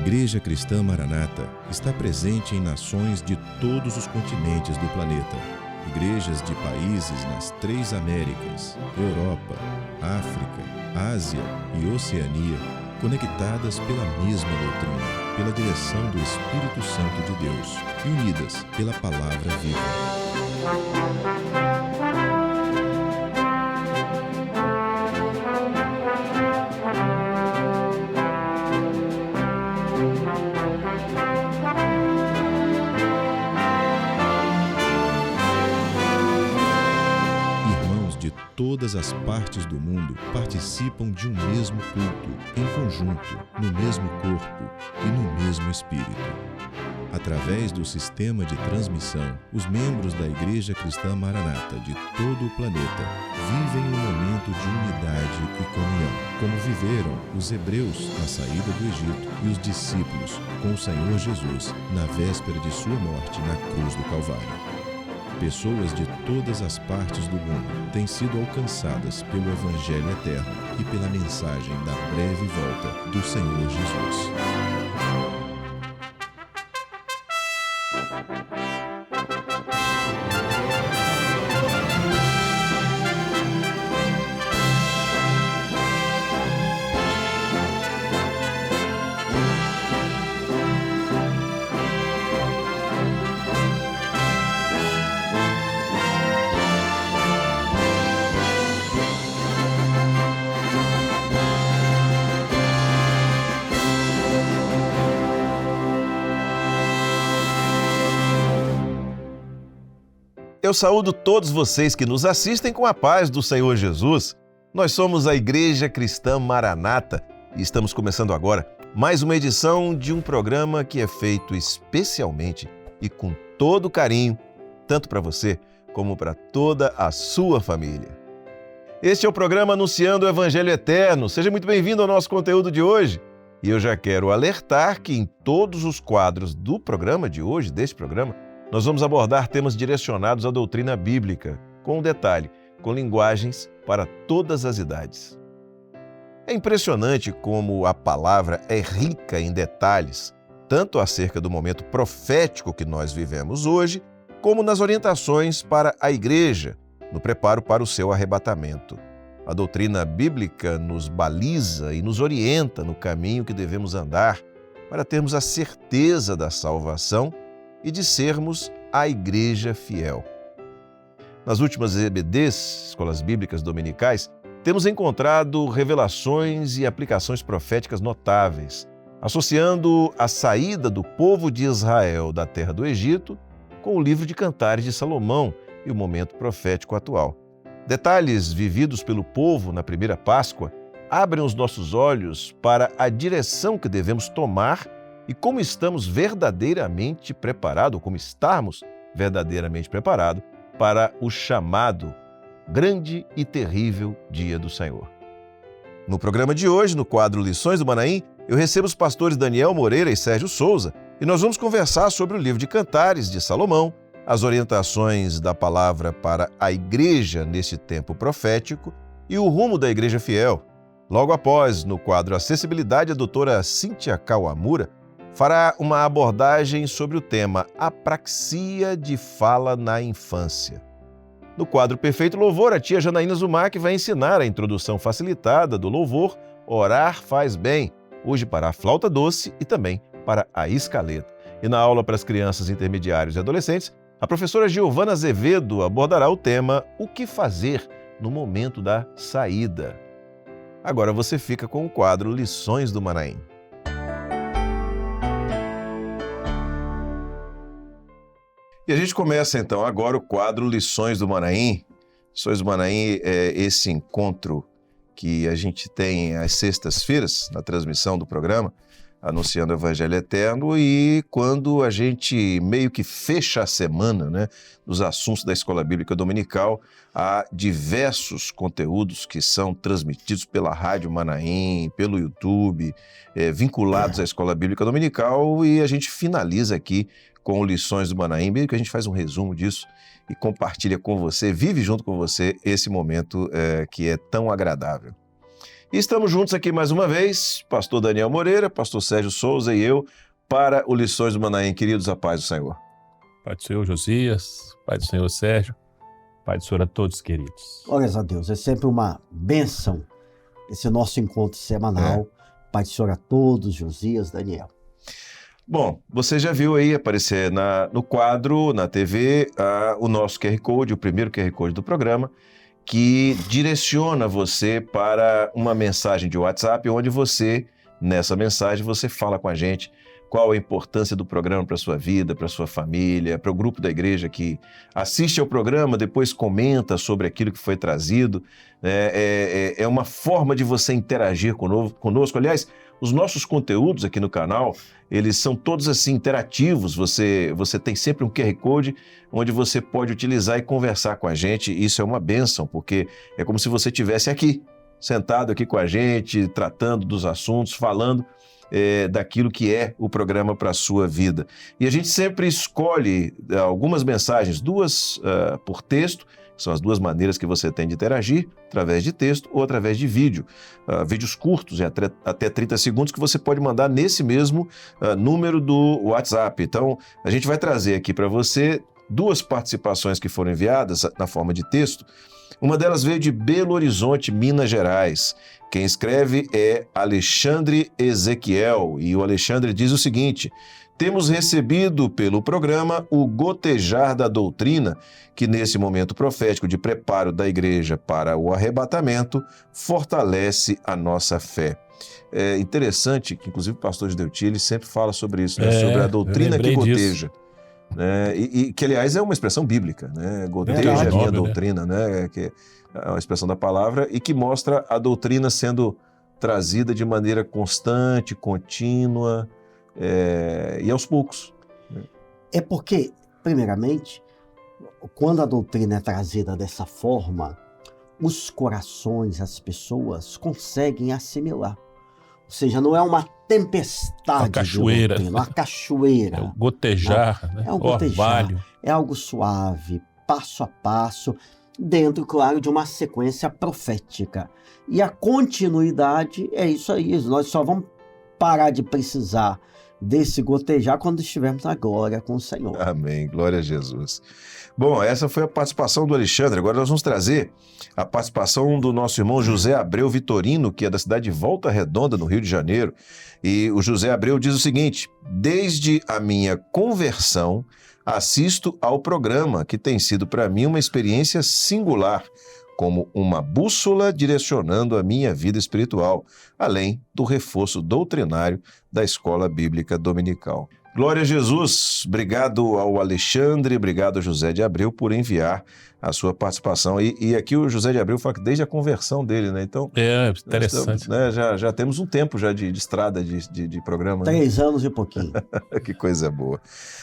Igreja Cristã Maranata está presente em nações de todos os continentes do planeta. Igrejas de países nas 3 Américas, Europa, África, Ásia e Oceania, conectadas pela mesma doutrina, pela direção do Espírito Santo de Deus e unidas pela Palavra Viva. Todas as partes do mundo participam de um mesmo culto, em conjunto, no mesmo corpo e no mesmo Espírito. Através do sistema de transmissão, os membros da Igreja Cristã Maranata de todo o planeta vivem um momento de unidade e comunhão, como viveram os hebreus na saída do Egito e os discípulos com o Senhor Jesus na véspera de sua morte na cruz do Calvário. Pessoas de todas as partes do mundo têm sido alcançadas pelo Evangelho eterno e pela mensagem da breve volta do Senhor Jesus. Eu saúdo todos vocês que nos assistem com a paz do Senhor Jesus. Nós somos a Igreja Cristã Maranata e estamos começando agora mais uma edição de um programa que é feito especialmente e com todo carinho, tanto para você como para toda a sua família. Este é o programa Anunciando o Evangelho Eterno. Seja muito bem-vindo ao nosso conteúdo de hoje. E eu já quero alertar que em todos os quadros do programa de hoje, deste programa, nós vamos abordar temas direcionados à doutrina bíblica, com detalhe, com linguagens para todas as idades. É impressionante como a palavra é rica em detalhes, tanto acerca do momento profético que nós vivemos hoje, como nas orientações para a igreja, no preparo para o seu arrebatamento. A doutrina bíblica nos baliza e nos orienta no caminho que devemos andar para termos a certeza da salvação e de sermos a igreja fiel. Nas últimas EBDs, Escolas Bíblicas Dominicais, temos encontrado revelações e aplicações proféticas notáveis, associando a saída do povo de Israel da terra do Egito com o livro de Cantares de Salomão e o momento profético atual. Detalhes vividos pelo povo na primeira Páscoa abrem os nossos olhos para a direção que devemos tomar e como estamos verdadeiramente preparados, como estarmos verdadeiramente preparados para o chamado grande e terrível dia do Senhor. No programa de hoje, no quadro Lições do Manaim, eu recebo os pastores Daniel Moreira e Sérgio Souza e nós vamos conversar sobre o livro de Cantares de Salomão, as orientações da palavra para a igreja nesse tempo profético e o rumo da igreja fiel. Logo após, no quadro Acessibilidade, a doutora Cíntia Kawamura fará uma abordagem sobre o tema Apraxia de Fala na Infância. No quadro Perfeito Louvor, a tia Janaína Zumac vai ensinar a introdução facilitada do louvor Orar Faz Bem, hoje para a flauta doce e também para a escaleta. E na aula para as crianças intermediários e adolescentes, a professora Giovana Azevedo abordará o tema O que fazer no momento da saída. Agora você fica com o quadro Lições do Manaim. E a gente começa então agora o quadro Lições do Manaim. Lições do Manaim é esse encontro que a gente tem às sextas-feiras na transmissão do programa, anunciando o Evangelho Eterno, e quando a gente meio que fecha a semana, né, nos assuntos da Escola Bíblica Dominical, há diversos conteúdos que são transmitidos pela Rádio Manaim, pelo YouTube, vinculados à Escola Bíblica Dominical, e a gente finaliza aqui com Lições do Manaim, meio que a gente faz um resumo disso e compartilha com você, vive junto com você esse momento que é tão agradável. E estamos juntos aqui mais uma vez, pastor Daniel Moreira, pastor Sérgio Souza e eu, para o Lições do Manaém. Queridos, a paz do Senhor. Pai do Senhor Josias, Pai do Senhor Sérgio, Pai do Senhor a todos, queridos. Glórias a Deus, é sempre uma bênção esse nosso encontro semanal. Pai do Senhor a todos, Josias, Daniel. Bom, você já viu aí aparecer no quadro, na TV, o nosso QR Code, o primeiro QR Code do programa, que direciona você para uma mensagem de WhatsApp, onde você, nessa mensagem, você fala com a gente qual a importância do programa para a sua vida, para a sua família, para o grupo da igreja que assiste ao programa, depois comenta sobre aquilo que foi trazido. É uma forma de você interagir conosco. Aliás, os nossos conteúdos aqui no canal, eles são todos assim interativos. Você tem sempre um QR Code onde você pode utilizar e conversar com a gente. Isso é uma bênção, porque é como se você estivesse aqui, sentado aqui com a gente, tratando dos assuntos, falando daquilo que é o programa para a sua vida. E a gente sempre escolhe algumas mensagens, duas por texto, que são as duas maneiras que você tem de interagir, através de texto ou através de vídeo. Vídeos curtos, até 30 segundos, que você pode mandar nesse mesmo número do WhatsApp. Então, a gente vai trazer aqui para você duas participações que foram enviadas na forma de texto. Uma delas veio de Belo Horizonte, Minas Gerais. Quem escreve é Alexandre Ezequiel, e o Alexandre diz o seguinte: temos recebido pelo programa o gotejar da doutrina, que nesse momento profético de preparo da igreja para o arrebatamento, fortalece a nossa fé. É interessante que, inclusive, o pastor Gideoti, ele sempre fala sobre isso, né? Sobre a doutrina que goteja. Né? E que, aliás, é uma expressão bíblica, né? Goteja é a minha doutrina, né? Que é uma expressão da palavra e que mostra a doutrina sendo trazida de maneira constante, contínua e aos poucos. É porque, primeiramente, quando a doutrina é trazida dessa forma, os corações, as pessoas conseguem assimilar. Ou seja, não é uma tempestade, uma cachoeira, de doutrina, uma cachoeira. É o gotejar, né? É um gotejar, orvalho. É algo suave, passo a passo, dentro, claro, de uma sequência profética. E a continuidade é isso aí. Nós só vamos parar de precisar desse gotejar quando estivermos na glória com o Senhor. Amém. Glória a Jesus. Bom, essa foi a participação do Alexandre. Agora nós vamos trazer a participação do nosso irmão José Abreu Vitorino, que é da cidade de Volta Redonda, no Rio de Janeiro. E o José Abreu diz o seguinte: desde a minha conversão, assisto ao programa, que tem sido para mim uma experiência singular, como uma bússola direcionando a minha vida espiritual, além do reforço doutrinário da Escola Bíblica Dominical. Glória a Jesus, obrigado ao Alexandre, obrigado ao José de Abreu por enviar a sua participação. E aqui o José de Abreu fala que desde a conversão dele, né? Então, interessante. Estamos, né? Já temos um tempo já de estrada de programa. 3 anos e pouquinho. Que coisa boa.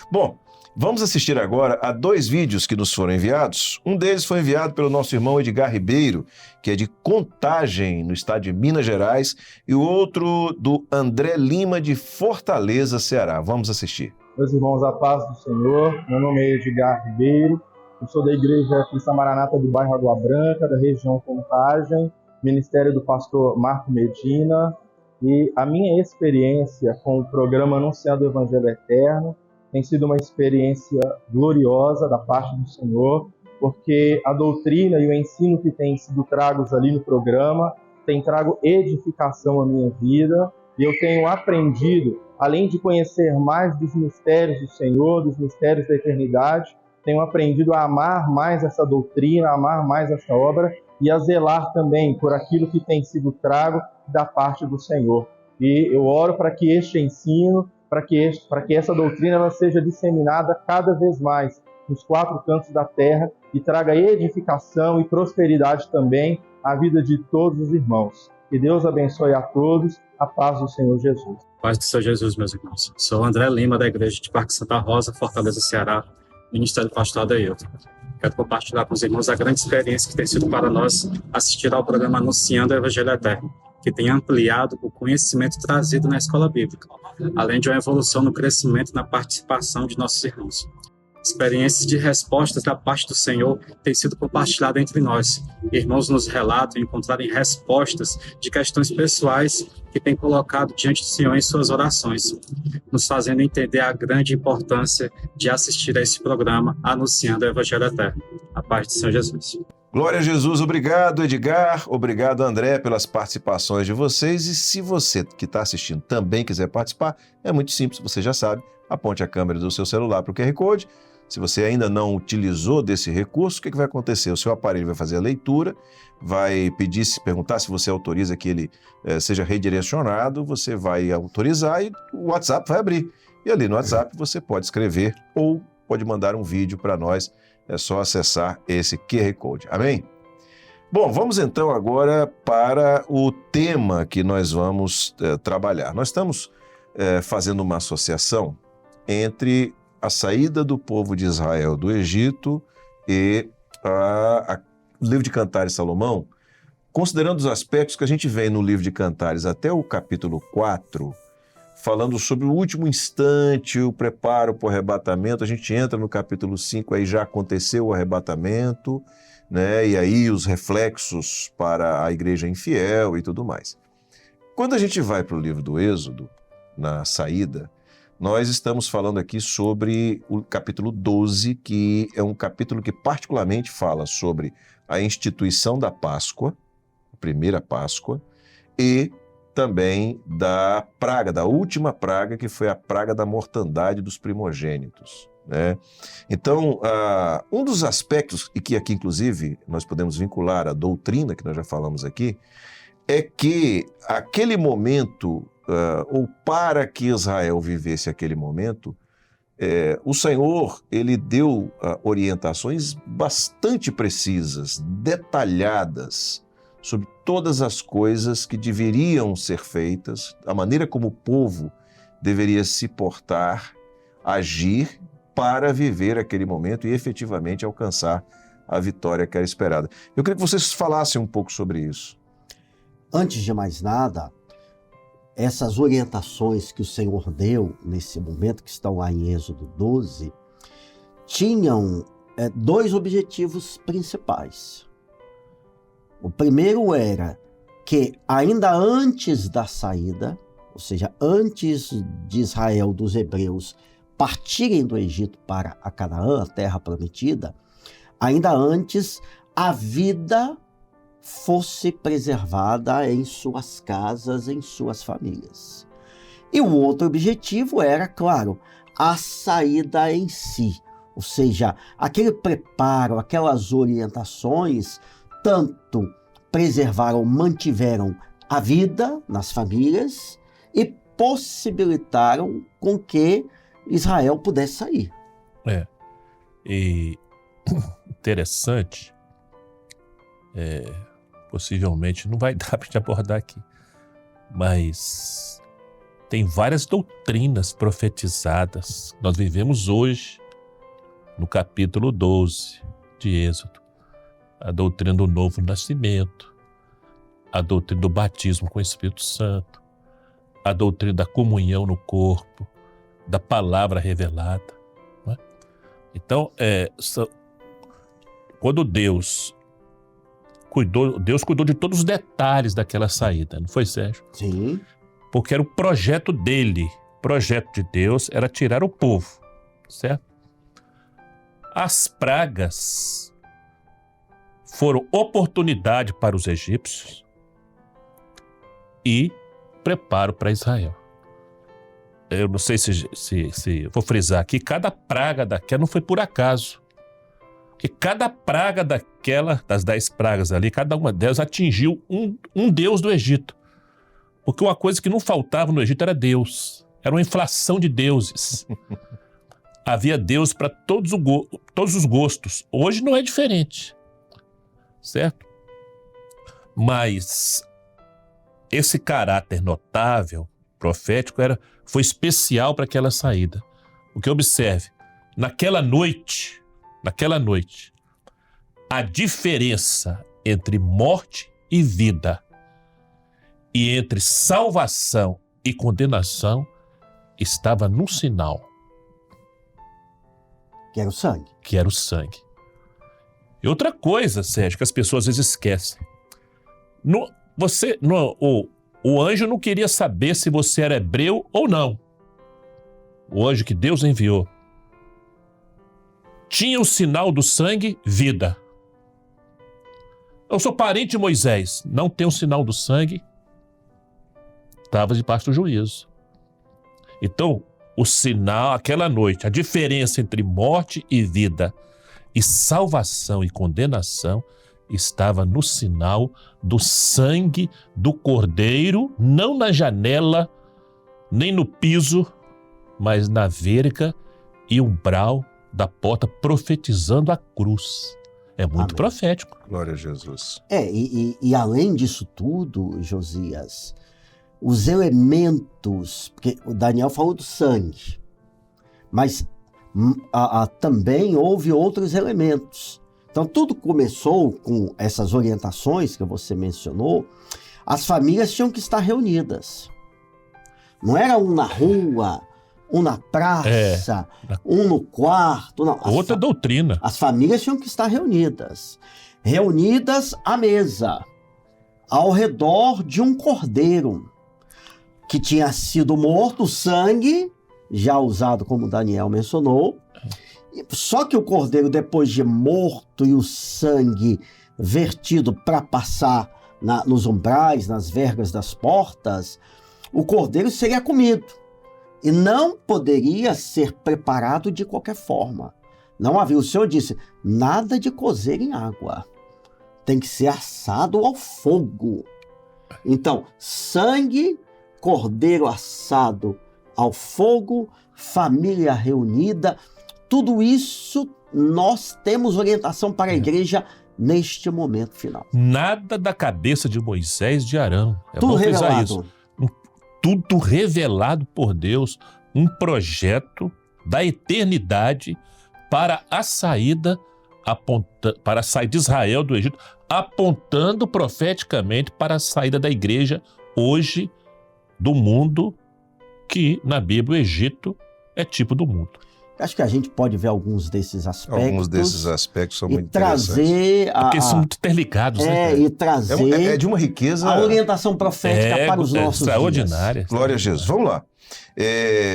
Bom, vamos assistir agora a 2 vídeos que nos foram enviados. Um deles foi enviado pelo nosso irmão Edgar Ribeiro, que é de Contagem, no estado de Minas Gerais, e o outro do André Lima, de Fortaleza, Ceará. Vamos assistir. Meus irmãos, a paz do Senhor. Meu nome é Edgar Ribeiro. Eu sou da Igreja Cristã Maranata do bairro Água Branca, da região Contagem, ministério do pastor Marco Medina. E a minha experiência com o programa Anunciando o Evangelho Eterno tem sido uma experiência gloriosa da parte do Senhor, porque a doutrina e o ensino que tem sido tragos ali no programa tem trago edificação à minha vida, e eu tenho aprendido, além de conhecer mais dos mistérios do Senhor, dos mistérios da eternidade, tenho aprendido a amar mais essa doutrina, a amar mais essa obra e a zelar também por aquilo que tem sido trago da parte do Senhor. E eu oro para que este ensino, para que essa doutrina ela seja disseminada cada vez mais nos 4 cantos da terra e traga edificação e prosperidade também à vida de todos os irmãos. Que Deus abençoe a todos, a paz do Senhor Jesus. Paz do Senhor Jesus, meus irmãos. Sou André Lima, da Igreja de Parque Santa Rosa, Fortaleza, Ceará, Ministério Pastoral da Ailton. Quero compartilhar com os irmãos a grande experiência que tem sido para nós assistir ao programa Anunciando o Evangelho Eterno, que tem ampliado o conhecimento trazido na escola bíblica, além de uma evolução no crescimento e na participação de nossos irmãos. Experiências de respostas da parte do Senhor têm sido compartilhadas entre nós. Irmãos nos relatam encontrarem respostas de questões pessoais que têm colocado diante do Senhor em suas orações, nos fazendo entender a grande importância de assistir a esse programa anunciando o Evangelho Eterno. A paz do Senhor Jesus. Glória a Jesus, obrigado Edgar, obrigado André pelas participações de vocês, e se você que está assistindo também quiser participar, é muito simples, você já sabe, aponte a câmera do seu celular para o QR Code. Se você ainda não utilizou desse recurso, o que vai acontecer? O seu aparelho vai fazer a leitura, vai perguntar se você autoriza que ele seja redirecionado, você vai autorizar e o WhatsApp vai abrir. E ali no WhatsApp você pode escrever ou pode mandar um vídeo para nós, é só acessar esse QR Code. Amém? Bom, vamos então agora para o tema que nós vamos trabalhar. Nós estamos fazendo uma associação entre a saída do povo de Israel do Egito e o livro de Cantares Salomão, considerando os aspectos que a gente vê no livro de Cantares até o capítulo 4, falando sobre o último instante, o preparo para o arrebatamento. A gente entra no capítulo 5, aí já aconteceu o arrebatamento, né? E aí os reflexos para a igreja infiel e tudo mais. Quando a gente vai para o livro do Êxodo, na saída, nós estamos falando aqui sobre o capítulo 12, que é um capítulo que particularmente fala sobre a instituição da Páscoa, a primeira Páscoa, e também da praga, da última praga, que foi a praga da mortandade dos primogênitos, né? Então, um dos aspectos, e que aqui inclusive nós podemos vincular à doutrina, que nós já falamos aqui, é que aquele momento, ou para que Israel vivesse aquele momento, o Senhor ele deu orientações bastante precisas, detalhadas, sobre todas as coisas que deveriam ser feitas, a maneira como o povo deveria se portar, agir para viver aquele momento e efetivamente alcançar a vitória que era esperada. Eu queria que vocês falassem um pouco sobre isso. Antes de mais nada, essas orientações que o Senhor deu nesse momento, que estão lá em Êxodo 12, tinham dois objetivos principais. O primeiro era que ainda antes da saída, ou seja, antes de Israel, dos hebreus, partirem do Egito para a Canaã, a terra prometida, ainda antes a vida fosse preservada em suas casas, em suas famílias. E o outro objetivo era, claro, a saída em si, ou seja, aquele preparo, aquelas orientações, tanto preservaram, mantiveram a vida nas famílias e possibilitaram com que Israel pudesse sair. E interessante, possivelmente não vai dar para te abordar aqui, mas tem várias doutrinas profetizadas. Nós vivemos hoje no capítulo 12 de Êxodo. A doutrina do novo nascimento, a doutrina do batismo com o Espírito Santo, a doutrina da comunhão no corpo, da palavra revelada. Não é? Então, quando Deus cuidou de todos os detalhes daquela saída, não foi, Sérgio? Sim. Porque era o projeto dele, o projeto de Deus era tirar o povo, certo? As pragas foram oportunidade para os egípcios e preparo para Israel. Eu não sei se vou frisar aqui, cada praga daquela não foi por acaso. Que cada praga das 10 pragas ali, cada uma delas atingiu um deus do Egito. Porque uma coisa que não faltava no Egito era Deus. Era uma inflação de deuses. Havia Deus para todos os gostos. Hoje não é diferente. Certo? Mas esse caráter notável, profético, foi especial para aquela saída. Porque observe, naquela noite, a diferença entre morte e vida e entre salvação e condenação estava num sinal. Que era o sangue. que era o sangue. E outra coisa, Sérgio, que as pessoas às vezes esquecem. O anjo não queria saber se você era hebreu ou não. O anjo que Deus enviou tinha o sinal do sangue, vida. Eu sou parente de Moisés, não tem o sinal do sangue, estava debaixo do juízo. Então, o sinal, aquela noite, a diferença entre morte e vida, e salvação e condenação, estava no sinal do sangue do Cordeiro, não na janela, nem no piso, mas na verga e umbral da porta, profetizando a cruz. É muito Amém. profético. Glória a Jesus. E além disso tudo, Josias, os elementos, porque o Daniel falou do sangue, mas também houve outros elementos. Então tudo começou com essas orientações que você mencionou. As famílias tinham que estar reunidas. Não era um na rua, um na praça, um no quarto. Não. Outra doutrina. As famílias tinham que estar reunidas. Reunidas à mesa, ao redor de um cordeiro que tinha sido morto, o sangue, já usado como Daniel mencionou. Só que o cordeiro, depois de morto e o sangue vertido para passar nos umbrais, nas vergas das portas, o cordeiro seria comido. E não poderia ser preparado de qualquer forma. Não havia, o Senhor disse, nada de cozer em água. Tem que ser assado ao fogo. Então, sangue, cordeiro assado ao fogo, família reunida, tudo isso nós temos orientação para a igreja neste momento final. Nada da cabeça de Moisés, de Arão. Tudo bom frisar revelado. isso. Tudo revelado por Deus, um projeto da eternidade para a saída, para a saída de Israel do Egito, apontando profeticamente para a saída da igreja hoje do mundo, que na Bíblia o Egito é tipo do mundo. Acho que a gente pode ver alguns desses aspectos. Alguns desses aspectos são e muito interessantes. trazer Porque são muito interligados, né? e trazer É de uma riqueza... a orientação profética para os nossos extraordinária. Glória a Jesus. Vamos lá.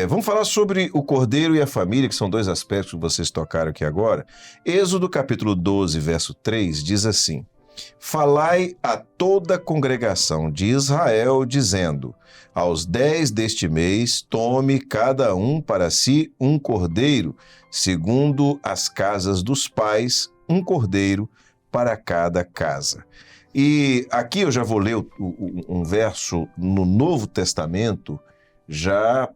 Vamos falar sobre o cordeiro e a família, que são dois aspectos que vocês tocaram aqui agora. Êxodo capítulo 12, verso 3, diz assim: falai a toda a congregação de Israel, dizendo: aos 10 deste mês, tome cada um para si um cordeiro, segundo as casas dos pais, um cordeiro para cada casa. E aqui eu já vou ler um verso no Novo Testamento, já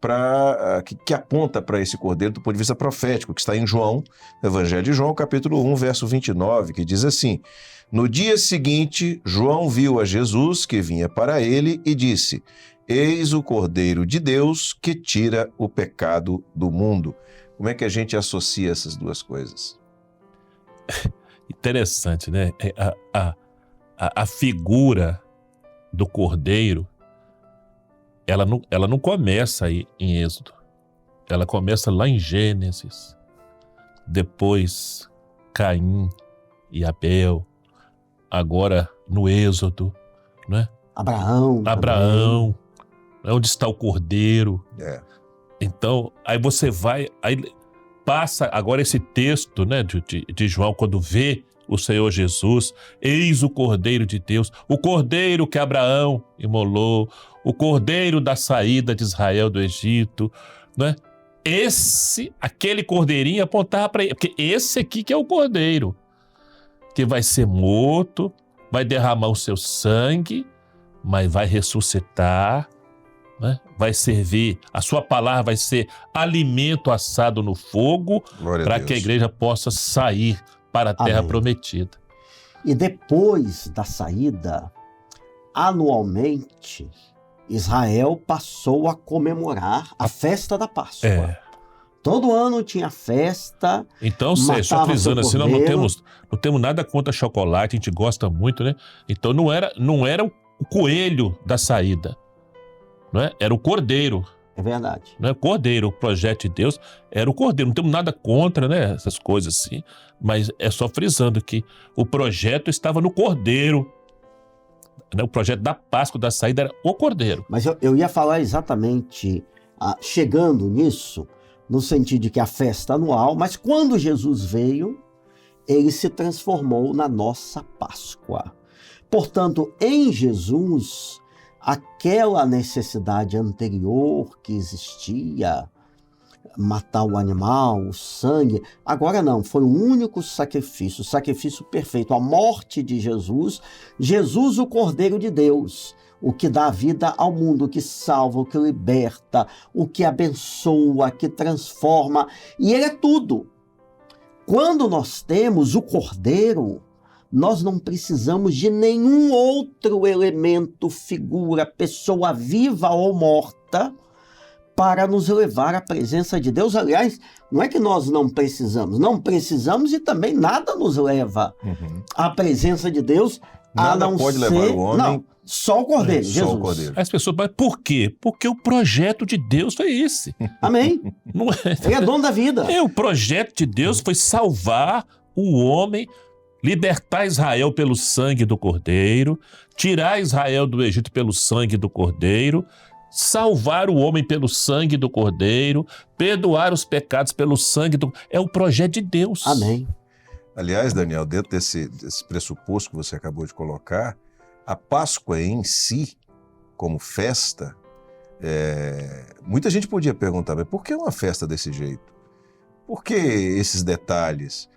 que aponta para esse cordeiro do ponto de vista profético, que está em João, Evangelho de João, capítulo 1, verso 29, que diz assim: no dia seguinte, João viu a Jesus que vinha para ele e disse: eis o Cordeiro de Deus que tira o pecado do mundo. Como é que a gente associa essas duas coisas? Interessante, né? A figura do Cordeiro, ela não começa aí em Êxodo. Ela começa lá em Gênesis. Depois, Caim e Abel. Agora, no Êxodo, né? Abraão. Onde está o Cordeiro? Então, aí você vai... Aí passa agora esse texto, né, de João, quando vê o Senhor Jesus, eis o Cordeiro de Deus, o Cordeiro que Abraão imolou, o Cordeiro da saída de Israel do Egito, né? Aquele Cordeirinho apontava para ele, porque esse aqui que é o Cordeiro, que vai ser morto, vai derramar o seu sangue, mas vai ressuscitar, né? Vai servir, a sua palavra vai ser alimento assado no fogo, para que a igreja possa sair para a terra prometida. E depois da saída, anualmente, Israel passou a comemorar a festa da Páscoa. Todo ano tinha festa. Então, só frisando assim, nós não temos nada contra chocolate, a gente gosta muito, né? Então não era o coelho da saída, não é? Era o cordeiro. É verdade. Né? Cordeiro, o projeto de Deus era o cordeiro. Não temos nada contra, né, essas coisas assim, mas é só frisando que o projeto estava no cordeiro. Né? O projeto da Páscoa, da saída, era o cordeiro. Mas eu ia falar exatamente, chegando nisso, no sentido de que a festa anual, mas quando Jesus veio, ele se transformou na nossa Páscoa. Portanto, em Jesus, aquela necessidade anterior que existia, matar o animal, o sangue, agora não, foi um único sacrifício, o sacrifício perfeito, a morte de Jesus, Jesus o Cordeiro de Deus, o que dá vida ao mundo, o que salva, o que liberta, o que abençoa, que transforma, e ele é tudo. Quando nós temos o Cordeiro, nós não precisamos de nenhum outro elemento, figura, pessoa viva ou morta, para nos levar à presença de Deus. Aliás, não é que nós não precisamos e também nada nos leva à presença de Deus, Nada a não pode ser... levar o homem. Não, só o Cordeiro, Só Jesus. o Cordeiro. As pessoas, mas por quê? Porque o projeto de Deus foi esse. Amém? Não é? Ele é dono da vida. O projeto de Deus foi salvar o homem, libertar Israel pelo sangue do Cordeiro, tirar Israel do Egito pelo sangue do Cordeiro, salvar o homem pelo sangue do Cordeiro, perdoar os pecados pelo sangue do... É o projeto de Deus. Amém. Aliás, Daniel, dentro desse pressuposto que você acabou de colocar, a Páscoa em si, como festa, muita gente podia perguntar, mas por que uma festa desse jeito? Por que esses detalhes?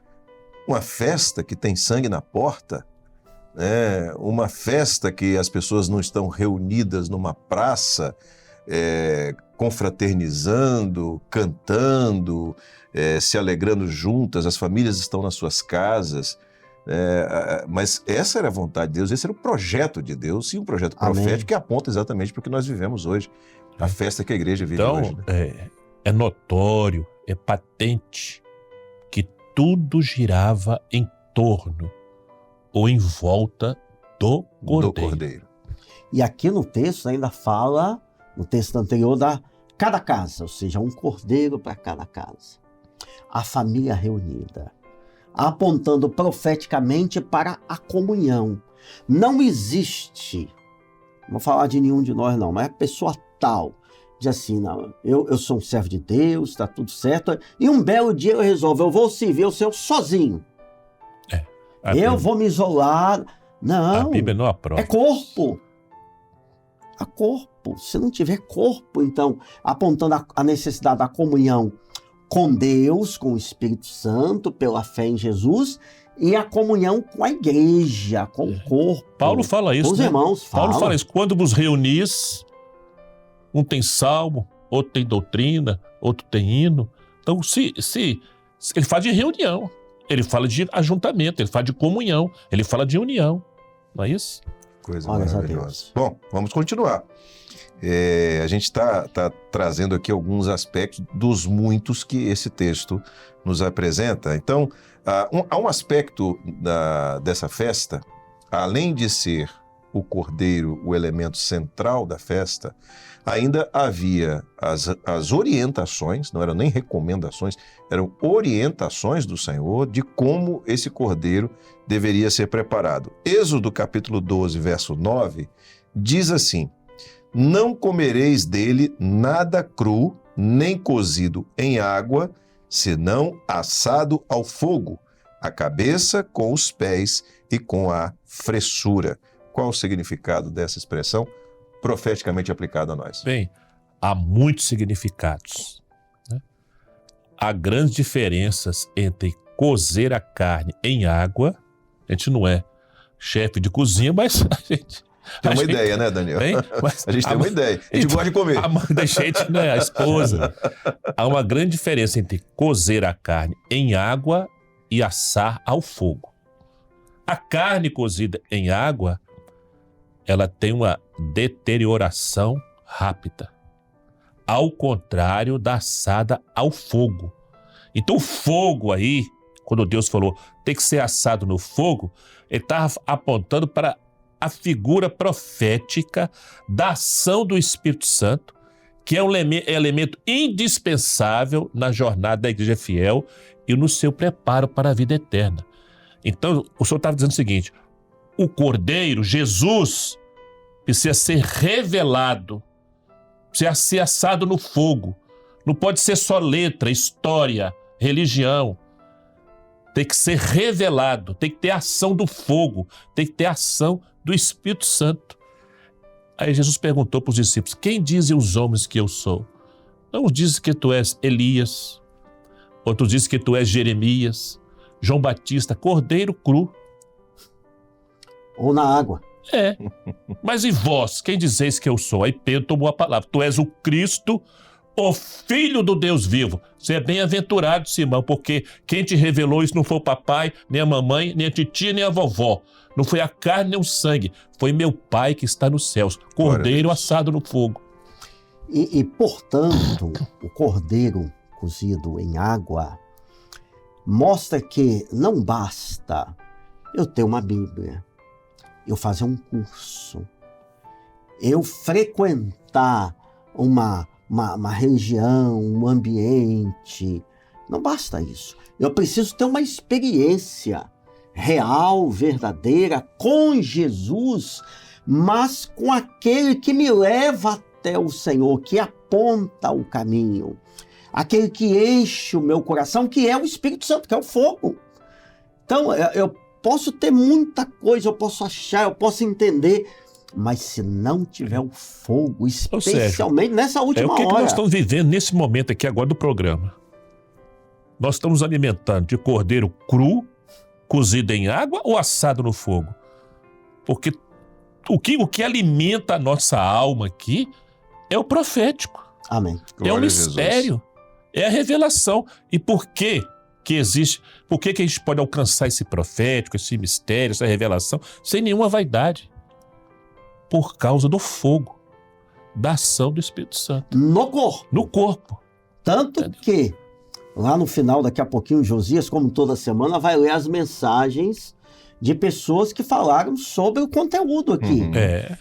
Uma festa que tem sangue na porta, né? Uma festa que as pessoas não estão reunidas numa praça, confraternizando, cantando, se alegrando juntas, as famílias estão nas suas casas. Mas essa era a vontade de Deus, esse era o projeto de Deus e um projeto profético que aponta exatamente para o que nós vivemos hoje, a festa que a igreja vive Então, hoje. Né? é notório, é patente que tudo girava em torno ou em volta do Cordeiro. E aqui no texto ainda fala, no texto anterior, da cada casa, ou seja, um cordeiro para cada casa. A família reunida, apontando profeticamente para a comunhão. Não existe, não vou falar de nenhum de nós não, mas a pessoa tal, diz assim, não, eu sou um servo de Deus, está tudo certo, e um belo dia eu resolvo, eu vou servir o Senhor sozinho. Eu vou me isolar. Não, a Bíblia não aprova. é corpo. É corpo. Se não tiver corpo, então, apontando a necessidade da comunhão com Deus, com o Espírito Santo, pela fé em Jesus, e a comunhão com a igreja, com o corpo. Paulo fala isso, os né? irmãos falam. Paulo fala isso. Quando vos reunis, um tem salmo, outro tem doutrina, outro tem hino. Então, se ele fala de reunião, ele fala de ajuntamento, ele fala de comunhão, ele fala de união. Não é isso? Coisa Glórias a maravilhosa. Deus. Bom, vamos continuar. A gente está trazendo aqui alguns aspectos dos muitos que esse texto nos apresenta. Então, há um aspecto dessa festa, além de ser o cordeiro o elemento central da festa, ainda havia as orientações, não eram nem recomendações, eram orientações do Senhor de como esse cordeiro deveria ser preparado. Êxodo capítulo 12, verso 9, diz assim: não comereis dele nada cru, nem cozido em água, senão assado ao fogo, a cabeça com os pés e com a fressura. Qual o significado dessa expressão profeticamente aplicada a nós? Bem, há muitos significados. Né? Há grandes diferenças entre cozer a carne em água. A gente não é chefe de cozinha, mas a gente... Tem uma ideia, né, Daniel? Bem, a gente tem uma ideia. A gente gosta de comer. A mãe da gente, né, a esposa. Há uma grande diferença entre cozer a carne em água e assar ao fogo. A carne cozida em água, ela tem uma deterioração rápida, ao contrário da assada ao fogo. Então o fogo aí, quando Deus falou tem que ser assado no fogo, ele estava apontando para a figura profética da ação do Espírito Santo que é um elemento indispensável na jornada da igreja fiel e no seu preparo para a vida eterna. Então, o Senhor estava dizendo o seguinte: o Cordeiro, Jesus, precisa ser revelado, precisa ser assado no fogo. Não pode ser só letra, história, religião. Tem que ser revelado, tem que ter ação do fogo, tem que ter ação do Espírito Santo. Aí Jesus perguntou para os discípulos: quem dizem os homens que eu sou? Uns dizem que tu és Elias, outros dizem que tu és Jeremias, João Batista, Cordeiro cru. Ou na água. É, mas e vós, quem dizeis que eu sou? Aí Pedro tomou a palavra: tu és o Cristo, o Filho do Deus vivo. Você é bem-aventurado, Simão, porque quem te revelou isso não foi o papai, nem a mamãe, nem a titia, nem a vovó. Não foi a carne nem o sangue, foi meu Pai que está nos céus. Cordeiro assado no fogo. E portanto, o cordeiro cozido em água mostra que não basta eu ter uma Bíblia, eu fazer um curso, eu frequentar uma religião, um ambiente. Não basta isso. Eu preciso ter uma experiência real, verdadeira, com Jesus, mas com aquele que me leva até o Senhor, que aponta o caminho, aquele que enche o meu coração, que é o Espírito Santo, que é o fogo. Então, eu posso ter muita coisa, eu posso achar, eu posso entender, mas se não tiver o fogo, especialmente nessa última hora... É o que nós estamos vivendo nesse momento aqui agora do programa. Nós estamos alimentando de cordeiro cru, cozido em água ou assado no fogo? Porque o que alimenta a nossa alma aqui é o profético. Amém. É o mistério, é a revelação. E por que existe? Por que a gente pode alcançar esse profético, esse mistério, essa revelação, sem nenhuma vaidade? Por causa do fogo, da ação do Espírito Santo. No corpo. No corpo. Tanto que, lá no final, daqui a pouquinho, Josias, como toda semana, vai ler as mensagens de pessoas que falaram sobre o conteúdo aqui.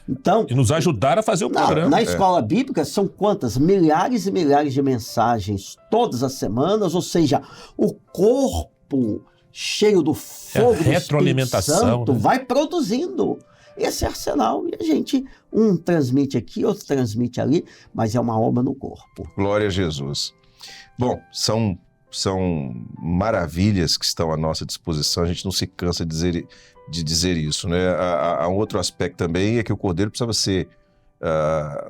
Então, e nos ajudaram a fazer o programa. Na escola bíblica, são quantas? Milhares e milhares de mensagens todas as semanas, ou seja, o corpo cheio do fogo do Espírito Santo, né? Vai produzindo esse arsenal. E a gente, um transmite aqui, outro transmite ali, mas é uma obra no corpo. Glória a Jesus. Bom, são maravilhas que estão à nossa disposição, a gente não se cansa de dizer isso, né? Há um outro aspecto também, é que o cordeiro precisava ser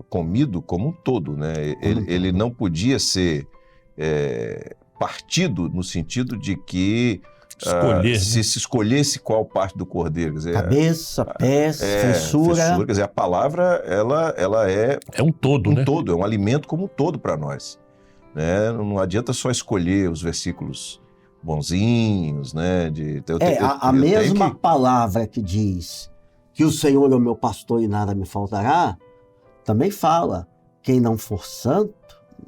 comido como um todo, né? Ele não podia ser partido no sentido de que se escolhesse qual parte do cordeiro. Quer dizer, cabeça, pés, fissura. Quer dizer, a palavra ela é um todo, né? Todo, é um alimento como um todo para nós. Né? Não adianta só escolher os versículos bonzinhos, né? A mesma palavra que diz que o Senhor é o meu pastor e nada me faltará, também fala: quem não for santo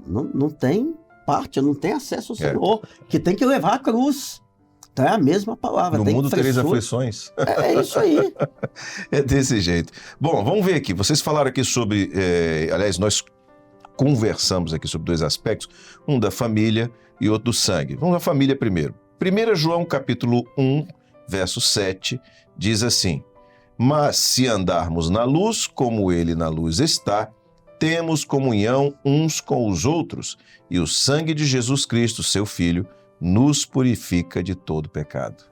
não tem parte, não tem acesso ao Senhor, que tem que levar a cruz. Então é a mesma palavra. No mundo tereis aflições. É isso aí. É desse jeito. Bom, vamos ver aqui. Vocês falaram aqui sobre... aliás, nós conversamos aqui sobre dois aspectos, um da família e outro do sangue. Vamos à família primeiro. 1 João capítulo 1, verso 7, diz assim: mas se andarmos na luz, como ele na luz está, temos comunhão uns com os outros, e o sangue de Jesus Cristo, seu Filho, nos purifica de todo pecado.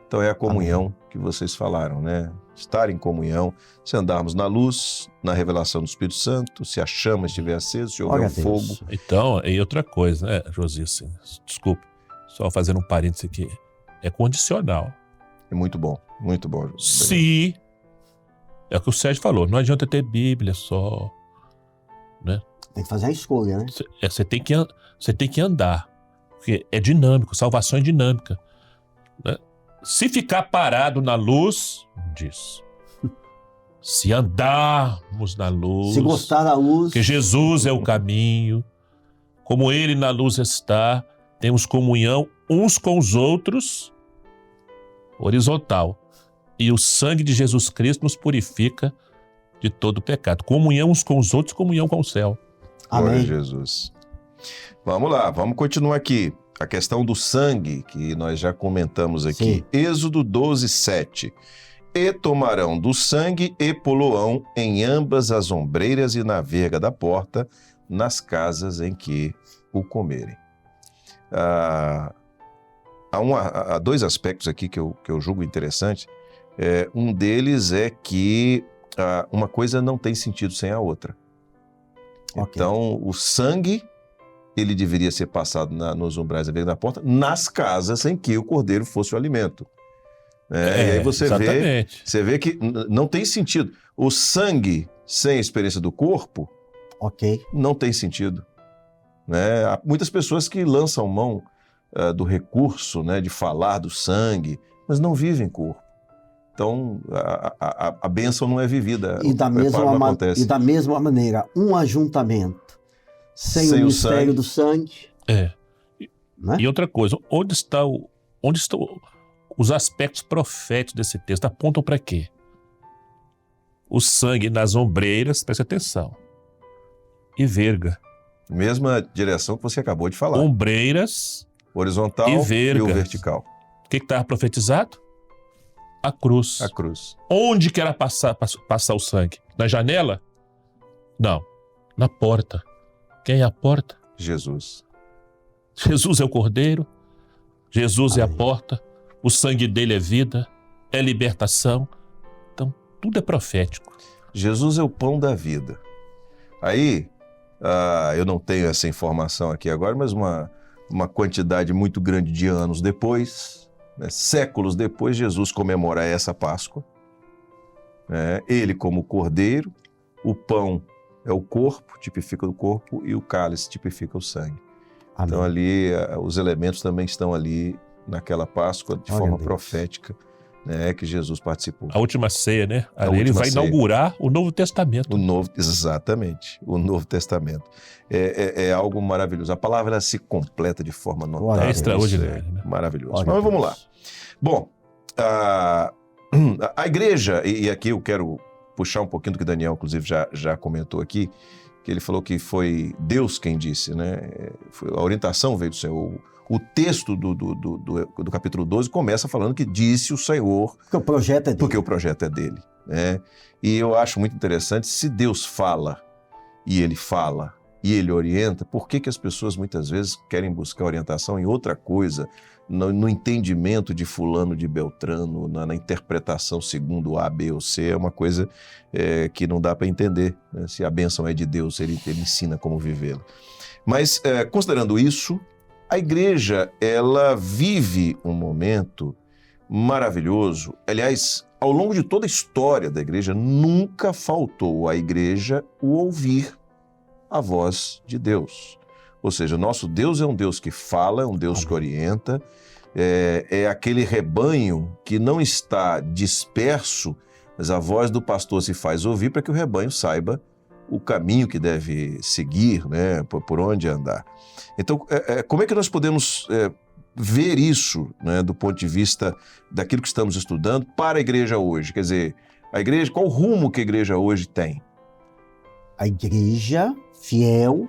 Então é a comunhão que vocês falaram, né? Estar em comunhão, se andarmos na luz, na revelação do Espírito Santo, se a chama estiver acesa, se houver um fogo. Então, e outra coisa, né, Josias? Desculpe, só fazendo um parênteses aqui. É condicional. É muito bom, muito bom. Se, é o que o Sérgio falou, não adianta ter Bíblia só, né? Tem que fazer a escolha, né? Você tem que andar, porque é dinâmico, salvação é dinâmica, né? Se ficar parado na luz, diz. Se andarmos na luz, se gostar da luz, que Jesus é o caminho, como ele na luz está, temos comunhão uns com os outros, horizontal. E o sangue de Jesus Cristo nos purifica de todo pecado. Comunhão uns com os outros, comunhão com o céu. Glória a Amém. Jesus. Vamos lá, vamos continuar aqui. A questão do sangue, que nós já comentamos aqui. Sim. Êxodo 12, 7. E tomarão do sangue e poloão em ambas as ombreiras e na verga da porta, nas casas em que o comerem. Há dois aspectos aqui que eu julgo interessante. Um deles é que uma coisa não tem sentido sem a outra. Ok. Então, o sangue, ele deveria ser passado nos umbrais da verga da porta, nas casas em que o cordeiro fosse o alimento. E aí você vê que não tem sentido. O sangue sem a experiência do corpo Ok. não tem sentido. Né? Há muitas pessoas que lançam mão do recurso, né, de falar do sangue, mas não vivem corpo. Então, a bênção não é vivida. E da mesma maneira, um ajuntamento sem o mistério do sangue. Né? E outra coisa, onde estão os aspectos proféticos desse texto? Apontam para quê? O sangue nas ombreiras, preste atenção, e verga. Mesma direção que você acabou de falar. Ombreiras horizontal e vergas. o vertical. O que estava profetizado? A cruz. A cruz. Onde que era passar o sangue? Na janela? Não. Na porta. Quem é a porta? Jesus. Jesus é o cordeiro. Jesus é a Amém. porta. O sangue dele é vida, é libertação. Então, tudo é profético. Jesus é o pão da vida. Aí, eu não tenho essa informação aqui agora, mas uma quantidade muito grande de anos depois, né, séculos depois, Jesus comemora essa Páscoa. Ele como cordeiro, o pão é o corpo, tipifica o corpo, e o cálice tipifica o sangue. Amém. Então ali, os elementos também estão ali naquela Páscoa de Glória forma a Deus. profética, né, que Jesus participou. A última ceia, né? A Ali ele última vai ceia. inaugurar o Novo Testamento. Exatamente, o Novo Testamento. É algo maravilhoso. A palavra ela se completa de forma notável. Glória a É Deus. extraordinário, Isso né? maravilhoso. Glória a Mas vamos Deus. lá. Bom, a igreja, e aqui eu quero puxar um pouquinho do que Daniel, inclusive, já comentou aqui, que ele falou que foi Deus quem disse, né? A orientação veio do Senhor. O texto do capítulo 12 começa falando que disse o Senhor, Porque o projeto é dele. porque o projeto é dele, né? E eu acho muito interessante, se Deus fala e ele orienta, por que as pessoas muitas vezes querem buscar orientação em outra coisa, no entendimento de fulano, de Beltrano, na interpretação segundo A, B ou C? É uma coisa que não dá para entender, né? Se a bênção é de Deus, ele ensina como vivê-la. Mas, considerando isso, a igreja, ela vive um momento maravilhoso. Aliás, ao longo de toda a história da igreja, nunca faltou à igreja o ouvir a voz de Deus. Ou seja, nosso Deus é um Deus que fala, é um Deus que orienta, é aquele rebanho que não está disperso, mas a voz do pastor se faz ouvir para que o rebanho saiba o caminho que deve seguir, né, por onde andar. Então, como é que nós podemos ver isso, né, do ponto de vista daquilo que estamos estudando para a igreja hoje? Quer dizer, a igreja, qual o rumo que a igreja hoje tem? A igreja fiel,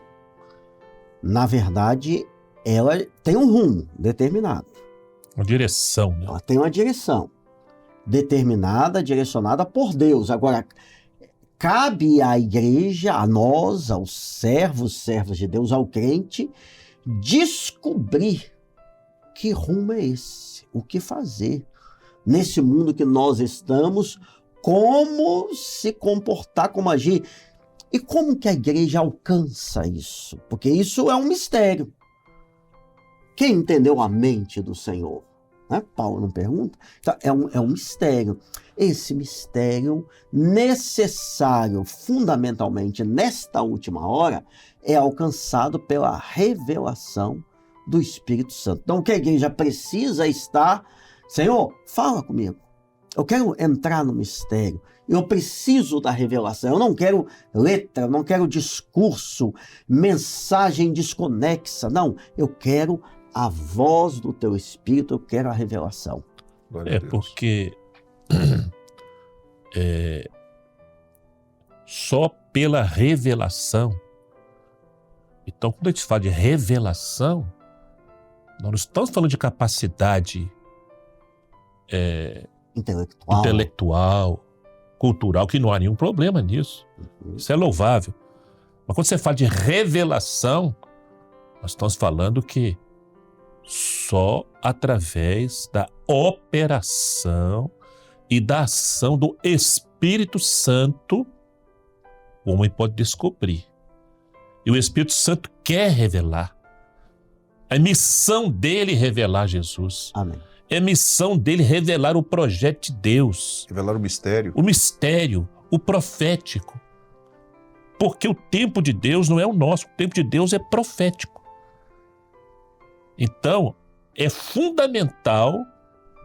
na verdade, ela tem um rumo determinado. Uma direção, né? Ela tem uma direção determinada, direcionada por Deus. Agora, cabe à igreja, a nós, aos servos de Deus, ao crente, descobrir que rumo é esse, o que fazer nesse mundo que nós estamos, como se comportar, como agir. E como que a igreja alcança isso? Porque isso é um mistério. Quem entendeu a mente do Senhor? Né? Paulo não pergunta? Então, é um mistério. Esse mistério necessário, fundamentalmente, nesta última hora, é alcançado pela revelação do Espírito Santo. Então, o que a igreja precisa estar... Senhor, fala comigo. Eu quero entrar no mistério. Eu preciso da revelação. Eu não quero letra, não quero discurso, mensagem desconexa. Não, eu quero a voz do teu Espírito, eu quero a revelação. Glória a Deus. Porque só pela revelação Então, quando a gente fala de revelação, nós não estamos falando de capacidade intelectual, cultural, que não há nenhum problema nisso. Isso é louvável. Mas quando você fala de revelação, nós estamos falando que só através da operação e da ação do Espírito Santo o homem pode descobrir. E o Espírito Santo quer revelar. A missão dele é revelar Jesus. Amém. É missão dele revelar o projeto de Deus. Revelar o mistério. O mistério, o profético. Porque o tempo de Deus não é o nosso, o tempo de Deus é profético. Então, é fundamental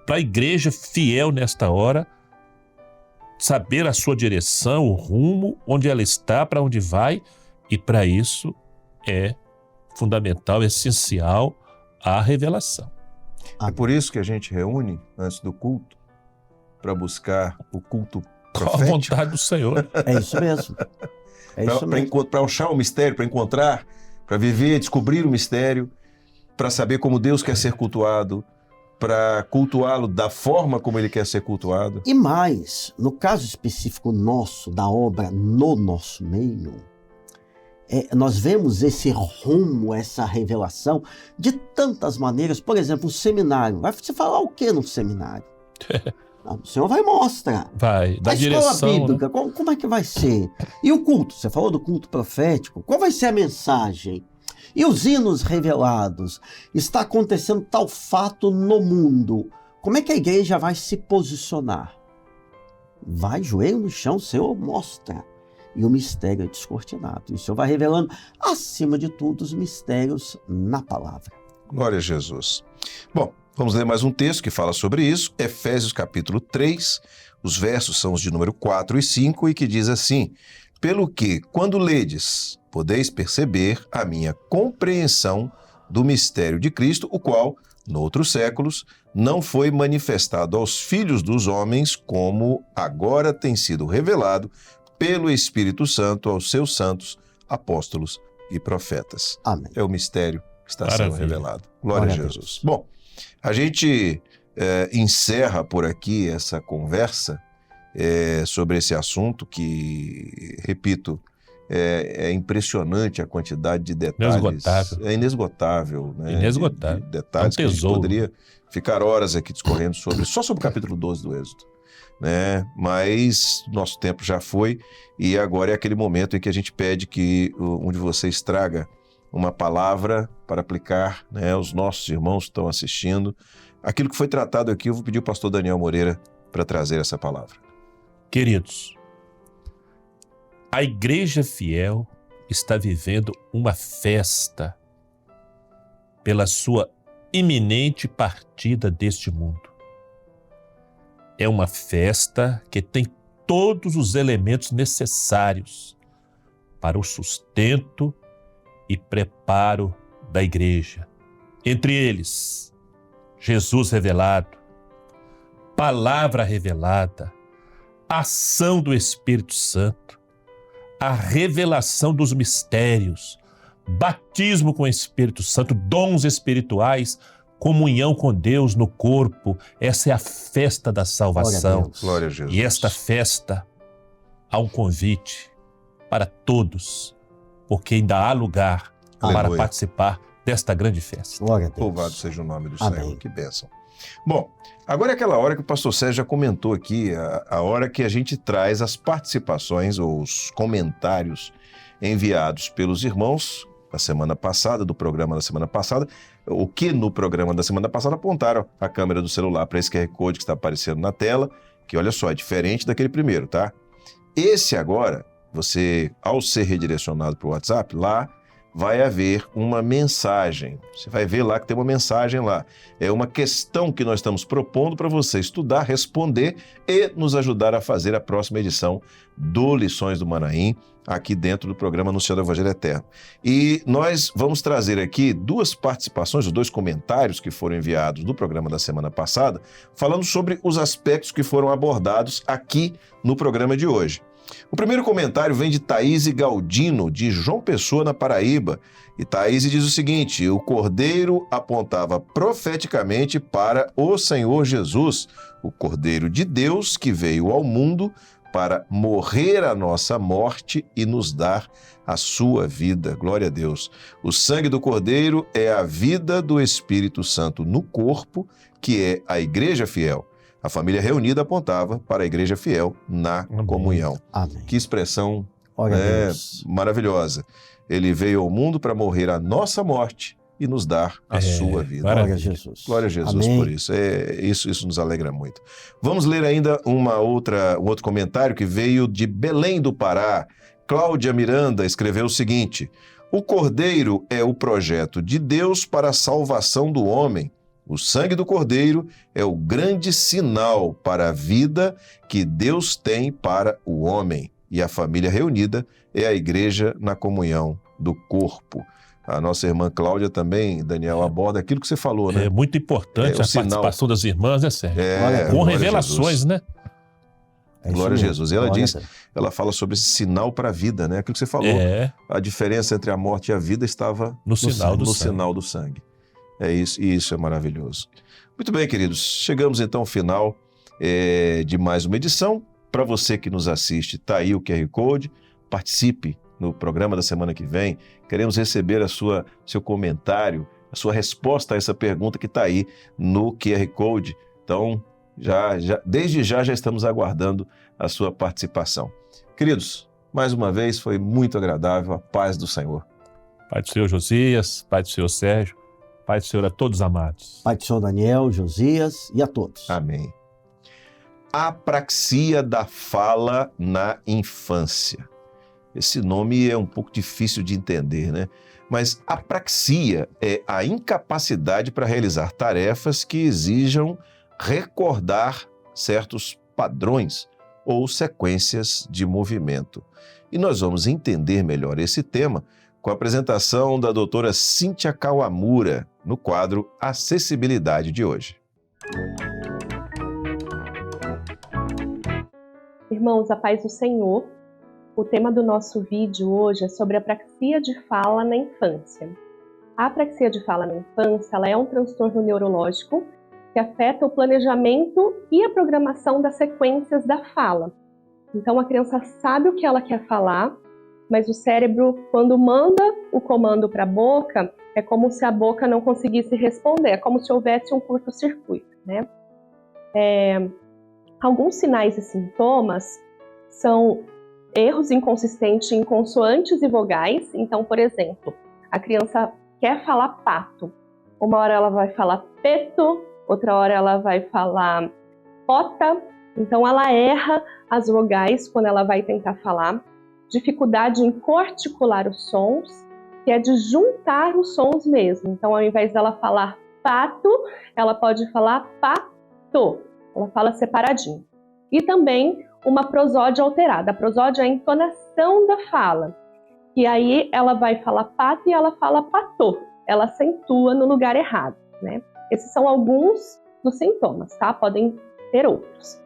para a igreja fiel nesta hora saber a sua direção, o rumo, onde ela está, para onde vai, e para isso é fundamental, essencial a revelação. É por isso que a gente reúne antes do culto, para buscar o culto Com a profético. vontade do Senhor. É isso mesmo. É isso mesmo. Para achar o mistério, para encontrar, para viver, descobrir o mistério, para saber como Deus quer ser cultuado, para cultuá-lo da forma como ele quer ser cultuado. E mais, no caso específico nosso, da obra no nosso meio, nós vemos esse rumo, essa revelação de tantas maneiras. Por exemplo, o seminário. Vai se falar o que no seminário? O Senhor vai mostrar. Vai, da A direção. escola bíblica, Né? como é que vai ser? E o culto? Você falou do culto profético. Qual vai ser a mensagem? E os hinos revelados? Está acontecendo tal fato no mundo. Como é que a igreja vai se posicionar? Vai, joelho no chão, o Senhor mostra. E o mistério é descortinado. E o Senhor vai revelando, acima de tudo, os mistérios na palavra. Glória a Jesus. Bom, vamos ler mais um texto que fala sobre isso. Efésios capítulo 3, os versos são os de número 4 e 5, e que diz assim: pelo que, quando ledes, podeis perceber a minha compreensão do mistério de Cristo, o qual, noutros séculos, não foi manifestado aos filhos dos homens, como agora tem sido revelado pelo Espírito Santo aos seus santos apóstolos e profetas. Amém. É o mistério que está sendo Maravilha. revelado. Glória a Jesus. Bom, a gente encerra por aqui essa conversa sobre esse assunto que, repito, é impressionante a quantidade de detalhes. Inesgotável. É inesgotável. Né? Inesgotável. De detalhes É um que a gente tesouro. poderia ficar horas aqui discorrendo só sobre o capítulo 12 do Êxodo. Né? Mas nosso tempo já foi, e agora é aquele momento em que a gente pede que um de vocês traga uma palavra para aplicar, né, aos nossos irmãos que estão assistindo. Aquilo que foi tratado aqui, eu vou pedir ao pastor Daniel Moreira para trazer essa palavra. Queridos, a igreja fiel está vivendo uma festa pela sua iminente partida deste mundo. É uma festa que tem todos os elementos necessários para o sustento e preparo da igreja. Entre eles, Jesus revelado, palavra revelada, ação do Espírito Santo, a revelação dos mistérios, batismo com o Espírito Santo, dons espirituais, comunhão com Deus no corpo. Essa é a festa da salvação. Glória a Jesus. E esta festa há um convite para todos, porque ainda há lugar para Aleluia. participar desta grande festa. Glória a Deus. Louvado seja o nome do Amém. Senhor. Que bênção. Bom, agora é aquela hora que o pastor Sérgio já comentou aqui, a hora que a gente traz as participações ou os comentários enviados pelos irmãos da semana passada, do programa da semana passada, o que no programa da semana passada apontaram a câmera do celular para esse QR Code que está aparecendo na tela, que olha só, é diferente daquele primeiro, tá? Esse agora, você, ao ser redirecionado para o WhatsApp, lá vai haver uma mensagem. Você vai ver lá que tem uma mensagem lá. É uma questão que nós estamos propondo para você estudar, responder e nos ajudar a fazer a próxima edição do Lições do Manaim, aqui dentro do programa Anunciando o Evangelho Eterno. E nós vamos trazer aqui duas participações, os dois comentários que foram enviados do programa da semana passada, falando sobre os aspectos que foram abordados aqui no programa de hoje. O primeiro comentário vem de Thaís Galdino, de João Pessoa, na Paraíba. E Thaís diz o seguinte: o cordeiro apontava profeticamente para o Senhor Jesus, o Cordeiro de Deus que veio ao mundo para morrer a nossa morte e nos dar a sua vida. Glória a Deus. O sangue do Cordeiro é a vida do Espírito Santo no corpo, que é a igreja fiel. A família reunida apontava para a igreja fiel na comunhão. Amém. Que expressão Glória a Deus. maravilhosa. Ele veio ao mundo para morrer a nossa morte e nos dar a sua vida. Glória a Jesus. Glória a Jesus. Amém. Por isso. Isso nos alegra muito. Vamos ler ainda um outro comentário que veio de Belém do Pará. Cláudia Miranda escreveu o seguinte: o Cordeiro é o projeto de Deus para a salvação do homem. O sangue do Cordeiro é o grande sinal para a vida que Deus tem para o homem. E a família reunida é a igreja na comunhão do corpo. A nossa irmã Cláudia também, Daniel, aborda aquilo que você falou, né? É muito importante a participação das irmãs, né, Sérgio? Com revelações, né? Glória a Jesus. E ela ela fala sobre esse sinal para a vida, né? Aquilo que você falou. A diferença entre a morte e a vida estava no sinal do sangue. É isso, e isso é maravilhoso. Muito bem, queridos. Chegamos então ao final de mais uma edição. Para você que nos assiste, está aí o QR Code. Participe no programa da semana que vem. Queremos receber seu comentário, a sua resposta a essa pergunta que está aí no QR Code. Então, desde já estamos aguardando a sua participação. Queridos, mais uma vez foi muito agradável. A paz do Senhor. Pai do Senhor Josias, Pai do Senhor Sérgio, Pai do Senhor a todos amados. Pai do Senhor Daniel, Josias e a todos. Amém. Apraxia da fala na infância. Esse nome é um pouco difícil de entender, né? Mas apraxia é a incapacidade para realizar tarefas que exijam recordar certos padrões ou sequências de movimento. E nós vamos entender melhor esse tema com a apresentação da doutora Cíntia Kawamura, no quadro Acessibilidade de hoje. Irmãos, a paz do Senhor. O tema do nosso vídeo hoje é sobre a apraxia de fala na infância. A apraxia de fala na infância ela é um transtorno neurológico que afeta o planejamento e a programação das sequências da fala. Então, a criança sabe o que ela quer falar, mas o cérebro, quando manda o comando para a boca, é como se a boca não conseguisse responder, é como se houvesse um curto-circuito, né? Alguns sinais e sintomas são erros inconsistentes em consoantes e vogais. Então, por exemplo, a criança quer falar pato. Uma hora ela vai falar peto, outra hora ela vai falar pota. Então, ela erra as vogais quando ela vai tentar falar. Dificuldade em coarticular os sons, que é de juntar os sons mesmo. Então, ao invés dela falar pato, ela pode falar pato. Ela fala separadinho. E também uma prosódia alterada. A prosódia é a entonação da fala. E aí ela vai falar pato e ela fala patô. Ela acentua no lugar errado, né? Esses são alguns dos sintomas, tá? Podem ter outros.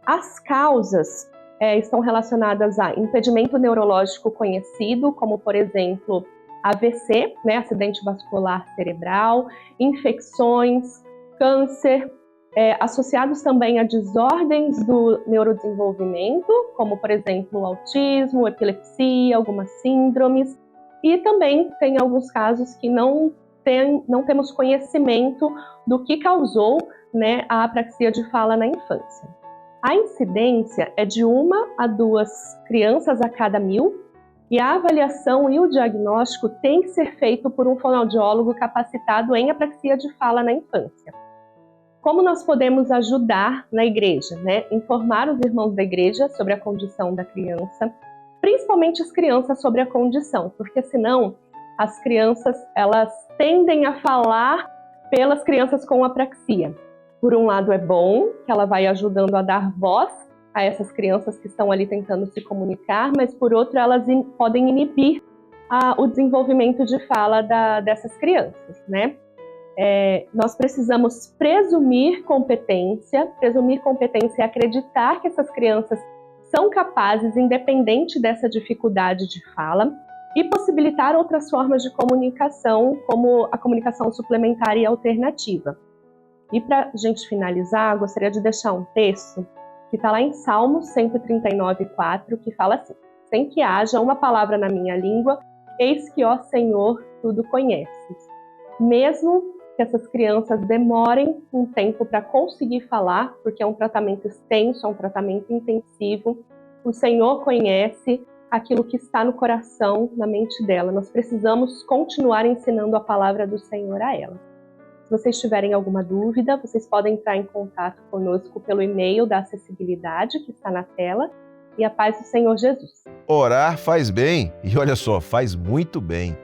As causas estão relacionadas a impedimento neurológico conhecido, como, por exemplo, AVC, né? Acidente vascular cerebral, infecções, câncer, associados também a desordens do neurodesenvolvimento, como, por exemplo, autismo, epilepsia, algumas síndromes. E também tem alguns casos que não temos conhecimento do que causou, né, a apraxia de fala na infância. A incidência é de 1 a 2 crianças a cada 1.000 e a avaliação e o diagnóstico tem que ser feito por um fonoaudiólogo capacitado em apraxia de fala na infância. Como nós podemos ajudar na igreja, né? Informar os irmãos da igreja sobre a condição da criança, principalmente as crianças sobre a condição, porque senão as crianças elas tendem a falar pelas crianças com apraxia. Por um lado é bom, que ela vai ajudando a dar voz a essas crianças que estão ali tentando se comunicar, mas por outro elas podem inibir o desenvolvimento de fala dessas crianças, né? Nós precisamos presumir competência é acreditar que essas crianças são capazes, independente dessa dificuldade de fala, e possibilitar outras formas de comunicação, como a comunicação suplementar e alternativa. E para a gente finalizar, gostaria de deixar um texto que está lá em Salmos 139:4, que fala assim: sem que haja uma palavra na minha língua, eis que, ó Senhor, tudo conheces. Mesmo que essas crianças demorem um tempo para conseguir falar, porque é um tratamento extenso, é um tratamento intensivo, o Senhor conhece aquilo que está no coração, na mente dela. Nós precisamos continuar ensinando a palavra do Senhor a ela. Se vocês tiverem alguma dúvida, vocês podem entrar em contato conosco pelo e-mail da acessibilidade que está na tela. E a paz do Senhor Jesus. Orar faz bem, e olha só, faz muito bem.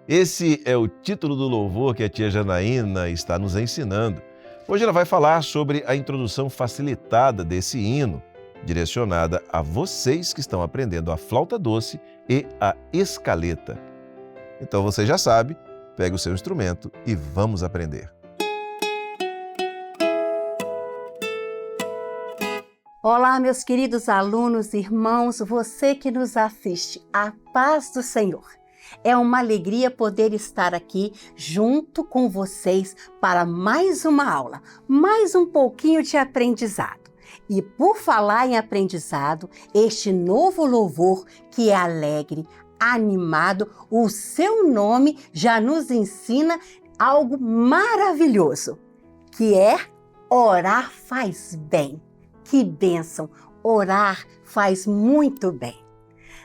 Esse é o título do louvor que a tia Janaína está nos ensinando. Hoje ela vai falar sobre a introdução facilitada desse hino, direcionada a vocês que estão aprendendo a flauta doce e a escaleta. Então você já sabe, pega o seu instrumento e vamos aprender. Olá, meus queridos alunos, irmãos, você que nos assiste, a paz do Senhor. É uma alegria poder estar aqui junto com vocês para mais uma aula, mais um pouquinho de aprendizado. E por falar em aprendizado, este novo louvor que é alegre, animado, o seu nome já nos ensina algo maravilhoso, que é orar faz bem. Que bênção! Orar faz muito bem.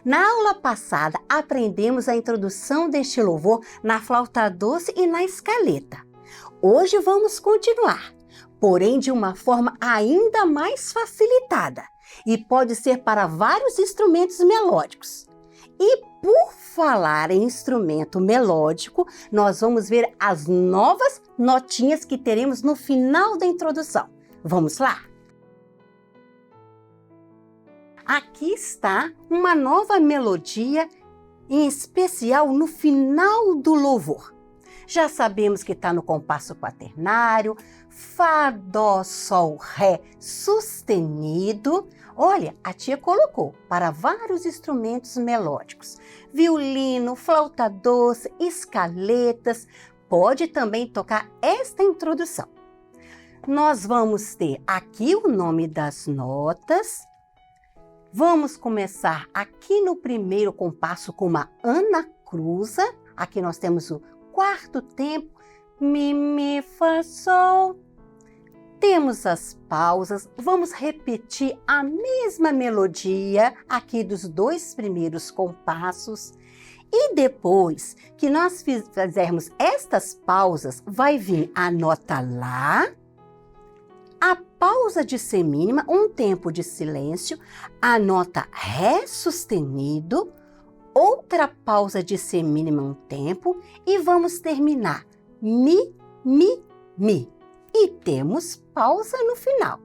Na aula passada, aprendemos a introdução deste louvor na flauta doce e na escaleta. Hoje vamos continuar, porém de uma forma ainda mais facilitada, e pode ser para vários instrumentos melódicos. E por falar em instrumento melódico, nós vamos ver as novas notinhas que teremos no final da introdução. Vamos lá? Aqui está uma nova melodia, em especial no final do louvor. Já sabemos que está no compasso quaternário, Fá, Dó, Sol, Ré sustenido. Olha, a tia colocou para vários instrumentos melódicos. Violino, flauta doce, escaletas. Pode também tocar esta introdução. Nós vamos ter aqui o nome das notas. Vamos começar aqui no primeiro compasso com uma anacruza. Aqui nós temos o quarto tempo, Mi, Mi, Fá, Sol. Temos as pausas, vamos repetir a mesma melodia aqui dos dois primeiros compassos. E depois que nós fizermos estas pausas, vai vir a nota Lá, a pausa de semínima, um tempo de silêncio, a nota Ré sustenido, outra pausa de semínima, um tempo, e vamos terminar Mi, Mi, Mi. E temos pausa no final.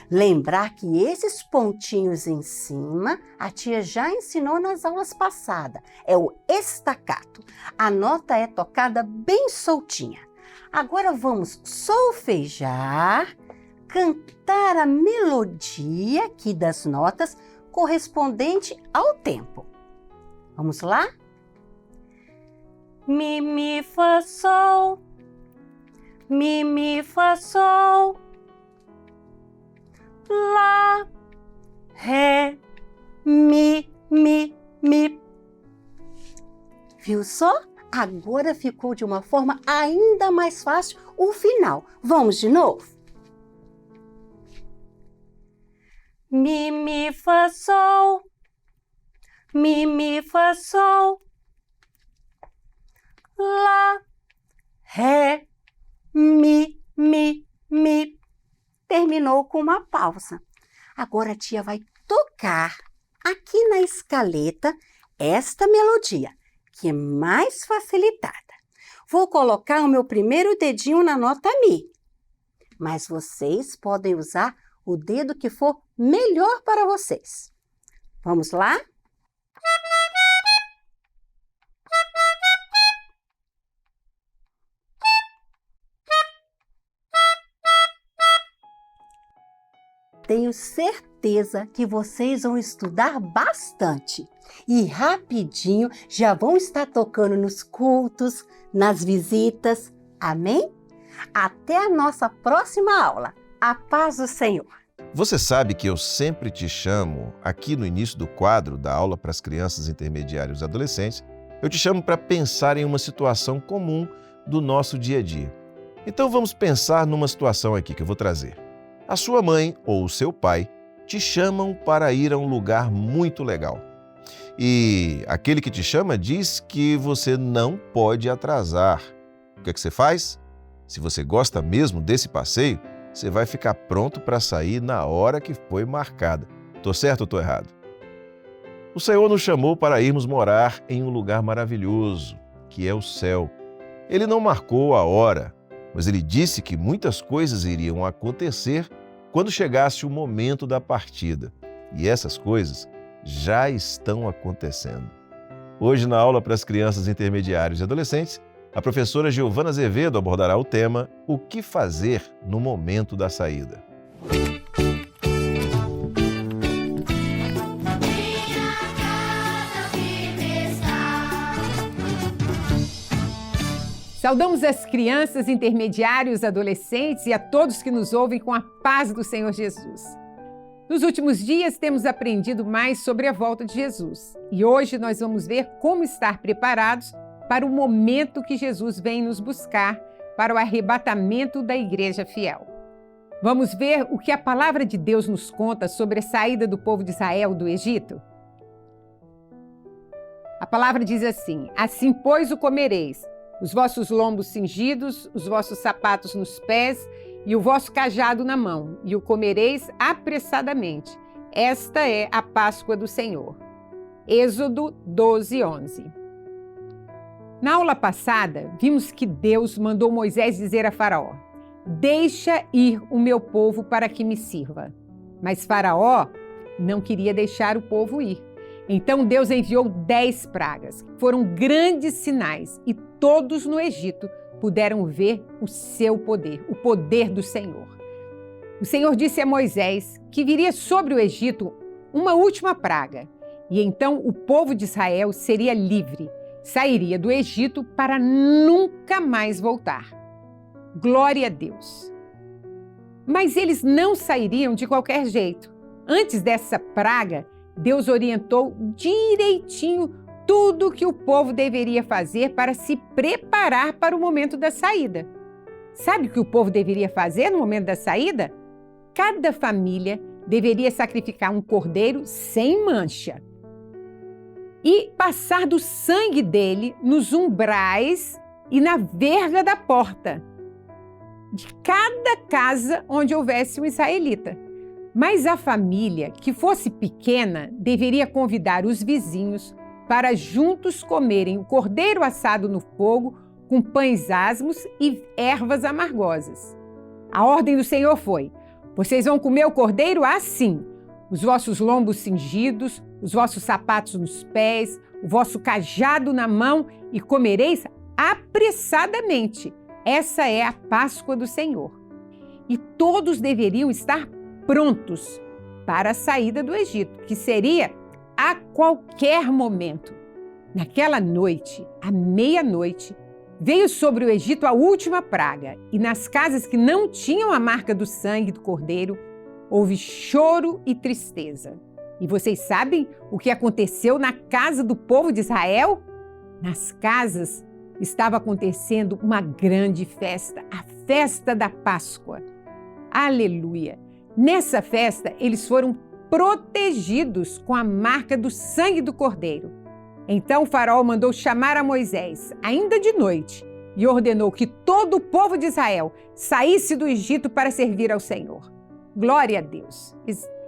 Lembrar que esses pontinhos em cima, a tia já ensinou nas aulas passadas, é o estacato. A nota é tocada bem soltinha. Agora vamos solfejar, cantar a melodia aqui das notas correspondente ao tempo. Vamos lá? Mi, Mi, Fá, Sol. Mi, Mi, Fá, Sol. Lá, Ré, Mi, Mi, Mi. Viu só? Agora ficou de uma forma ainda mais fácil o final. Vamos de novo? Mi, Mi, Fá, Sol. Mi, Mi, Fá, Sol. Lá, Ré, Mi, Mi, Mi. Terminou com uma pausa. Agora a tia vai tocar aqui na escaleta esta melodia, que é mais facilitada. Vou colocar o meu primeiro dedinho na nota Mi, mas vocês podem usar o dedo que for melhor para vocês. Vamos lá? tenho certeza que vocês vão estudar bastante e rapidinho já vão estar tocando nos cultos, nas visitas. Amém? Até a nossa próxima aula. A paz do Senhor. Você sabe que eu sempre te chamo, aqui no início do quadro da aula para as crianças intermediárias e adolescentes, eu te chamo para pensar em uma situação comum do nosso dia a dia. Então vamos pensar numa situação aqui que eu vou trazer. A sua mãe ou o seu pai te chamam para ir a um lugar muito legal. E aquele que te chama diz que você não pode atrasar. O que é que você faz? Se você gosta mesmo desse passeio, você vai ficar pronto para sair na hora que foi marcada. Tô certo ou tô errado? O Senhor nos chamou para irmos morar em um lugar maravilhoso, que é o céu. Ele não marcou a hora, mas Ele disse que muitas coisas iriam acontecer quando chegasse o momento da partida. E essas coisas já estão acontecendo. Hoje, na aula para as crianças intermediárias e adolescentes, a professora Giovana Azevedo abordará o tema O que fazer no momento da saída. Saudamos as crianças, intermediários, adolescentes e a todos que nos ouvem com a paz do Senhor Jesus. Nos últimos dias temos aprendido mais sobre a volta de Jesus e hoje nós vamos ver como estar preparados para o momento que Jesus vem nos buscar para o arrebatamento da igreja fiel. Vamos ver o que a palavra de Deus nos conta sobre a saída do povo de Israel do Egito? A palavra diz assim: assim, pois, o comereis, os vossos lombos cingidos, os vossos sapatos nos pés e o vosso cajado na mão, e o comereis apressadamente. Esta é a Páscoa do Senhor. Êxodo 12:11. Na aula passada, vimos que Deus mandou Moisés dizer a Faraó: deixa ir o meu povo para que me sirva. Mas Faraó não queria deixar o povo ir. Então Deus enviou 10 pragas. Foram grandes sinais e todos no Egito puderam ver o seu poder, o poder do Senhor. O Senhor disse a Moisés que viria sobre o Egito uma última praga e então o povo de Israel seria livre. Sairia do Egito para nunca mais voltar. Glória a Deus! Mas eles não sairiam de qualquer jeito. Antes dessa praga, Deus orientou direitinho tudo o que o povo deveria fazer para se preparar para o momento da saída. Sabe o que o povo deveria fazer no momento da saída? Cada família deveria sacrificar um cordeiro sem mancha e passar do sangue dele nos umbrais e na verga da porta de cada casa onde houvesse um israelita. Mas a família, que fosse pequena, deveria convidar os vizinhos para juntos comerem o cordeiro assado no fogo com pães asmos e ervas amargosas. A ordem do Senhor foi: vocês vão comer o cordeiro assim, os vossos lombos cingidos, os vossos sapatos nos pés, o vosso cajado na mão, e comereis apressadamente. Essa é a Páscoa do Senhor. E todos deveriam estar prontos para a saída do Egito, que seria a qualquer momento. Naquela noite, à meia-noite, veio sobre o Egito a última praga, e nas casas que não tinham a marca do sangue do cordeiro, houve choro e tristeza. E vocês sabem o que aconteceu na casa do povo de Israel? Nas casas estava acontecendo uma grande festa, a festa da Páscoa. Aleluia! Nessa festa, eles foram protegidos com a marca do sangue do cordeiro. Então o faraó mandou chamar a Moisés, ainda de noite, e ordenou que todo o povo de Israel saísse do Egito para servir ao Senhor. Glória a Deus!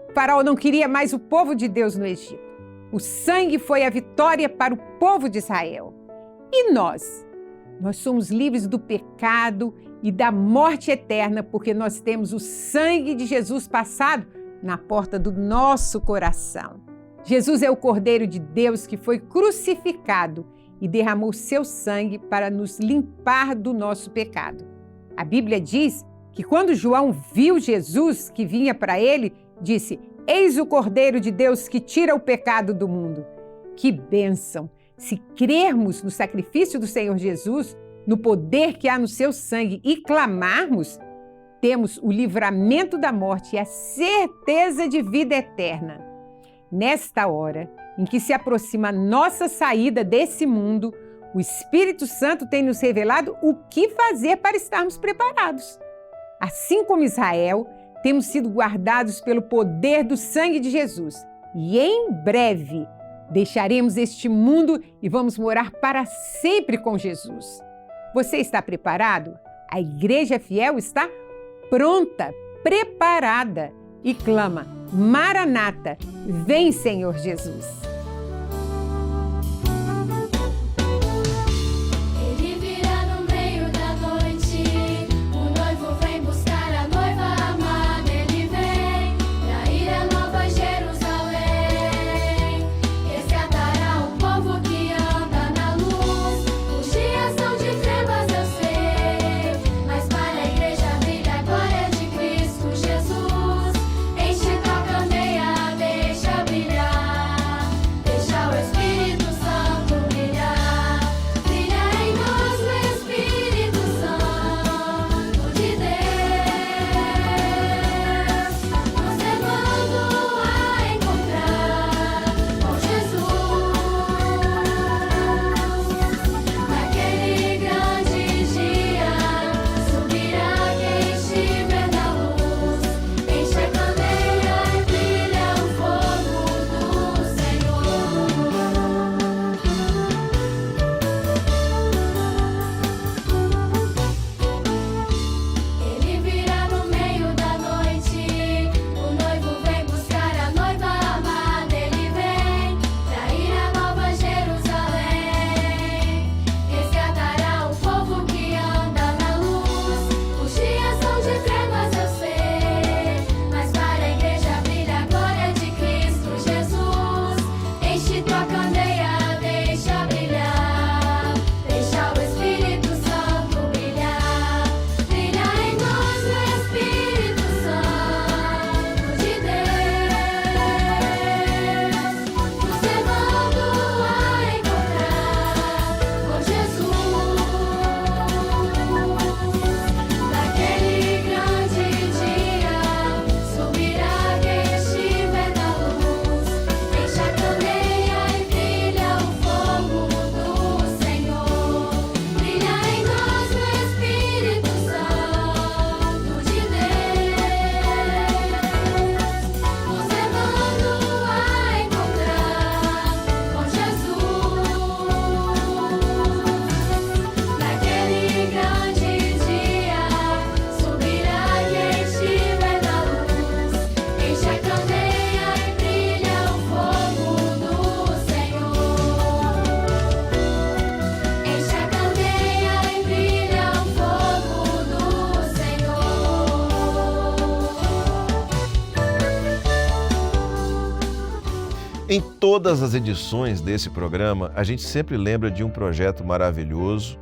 O faraó não queria mais o povo de Deus no Egito. O sangue foi a vitória para o povo de Israel. E nós? Nós somos livres do pecado e da morte eterna porque nós temos o sangue de Jesus passado na porta do nosso coração. Jesus é o Cordeiro de Deus que foi crucificado e derramou seu sangue para nos limpar do nosso pecado. A Bíblia diz que quando João viu Jesus que vinha para ele, disse: Eis o Cordeiro de Deus que tira o pecado do mundo. Que bênção! Se crermos no sacrifício do Senhor Jesus, no poder que há no seu sangue e clamarmos, temos o livramento da morte e a certeza de vida eterna. Nesta hora em que se aproxima a nossa saída desse mundo, o Espírito Santo tem nos revelado o que fazer para estarmos preparados. Assim como Israel, temos sido guardados pelo poder do sangue de Jesus. E em breve deixaremos este mundo e vamos morar para sempre com Jesus. Você está preparado? A Igreja Fiel está pronta, preparada e clama: Maranata, vem Senhor Jesus. Em todas as edições desse programa, a gente sempre lembra de um projeto maravilhoso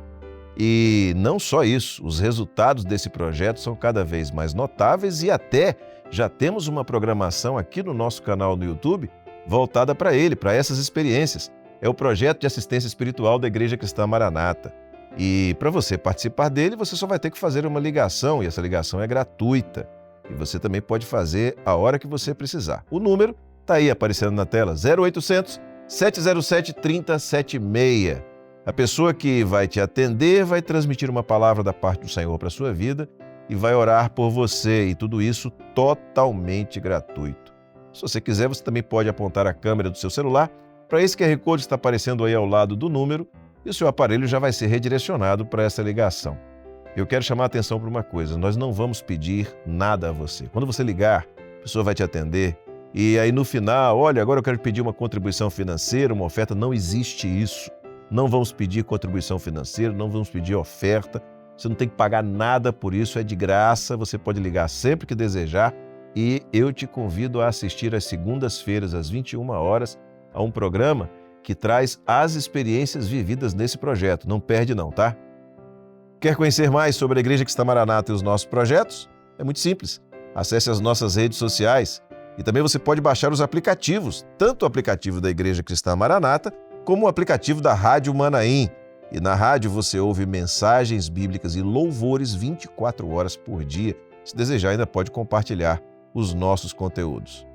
e não só isso, os resultados desse projeto são cada vez mais notáveis e até já temos uma programação aqui no nosso canal no YouTube voltada para ele, para essas experiências. É o projeto de assistência espiritual da Igreja Cristã Maranata. E para você participar dele, você só vai ter que fazer uma ligação e essa ligação é gratuita. E você também pode fazer a hora que você precisar. O número está aí aparecendo na tela, 0800 707 3076. A pessoa que vai te atender vai transmitir uma palavra da parte do Senhor para a sua vida e vai orar por você, e tudo isso totalmente gratuito. Se você quiser, você também pode apontar a câmera do seu celular para esse QR Code que está aparecendo aí ao lado do número e o seu aparelho já vai ser redirecionado para essa ligação. Eu quero chamar a atenção para uma coisa, nós não vamos pedir nada a você. Quando você ligar, a pessoa vai te atender e aí no final, olha, agora eu quero pedir uma contribuição financeira, uma oferta, não existe isso. Não vamos pedir contribuição financeira, não vamos pedir oferta, você não tem que pagar nada por isso, é de graça, você pode ligar sempre que desejar e eu te convido a assistir às segundas-feiras, às 21 horas, a um programa que traz as experiências vividas nesse projeto. Não perde não, tá? Quer conhecer mais sobre a Igreja Cristã Maranata e os nossos projetos? É muito simples. Acesse as nossas redes sociais E também você pode baixar os aplicativos, tanto o aplicativo da Igreja Cristã Maranata, como o aplicativo da Rádio Manaim. E na rádio você ouve mensagens bíblicas e louvores 24 horas por dia. Se desejar, ainda pode compartilhar os nossos conteúdos.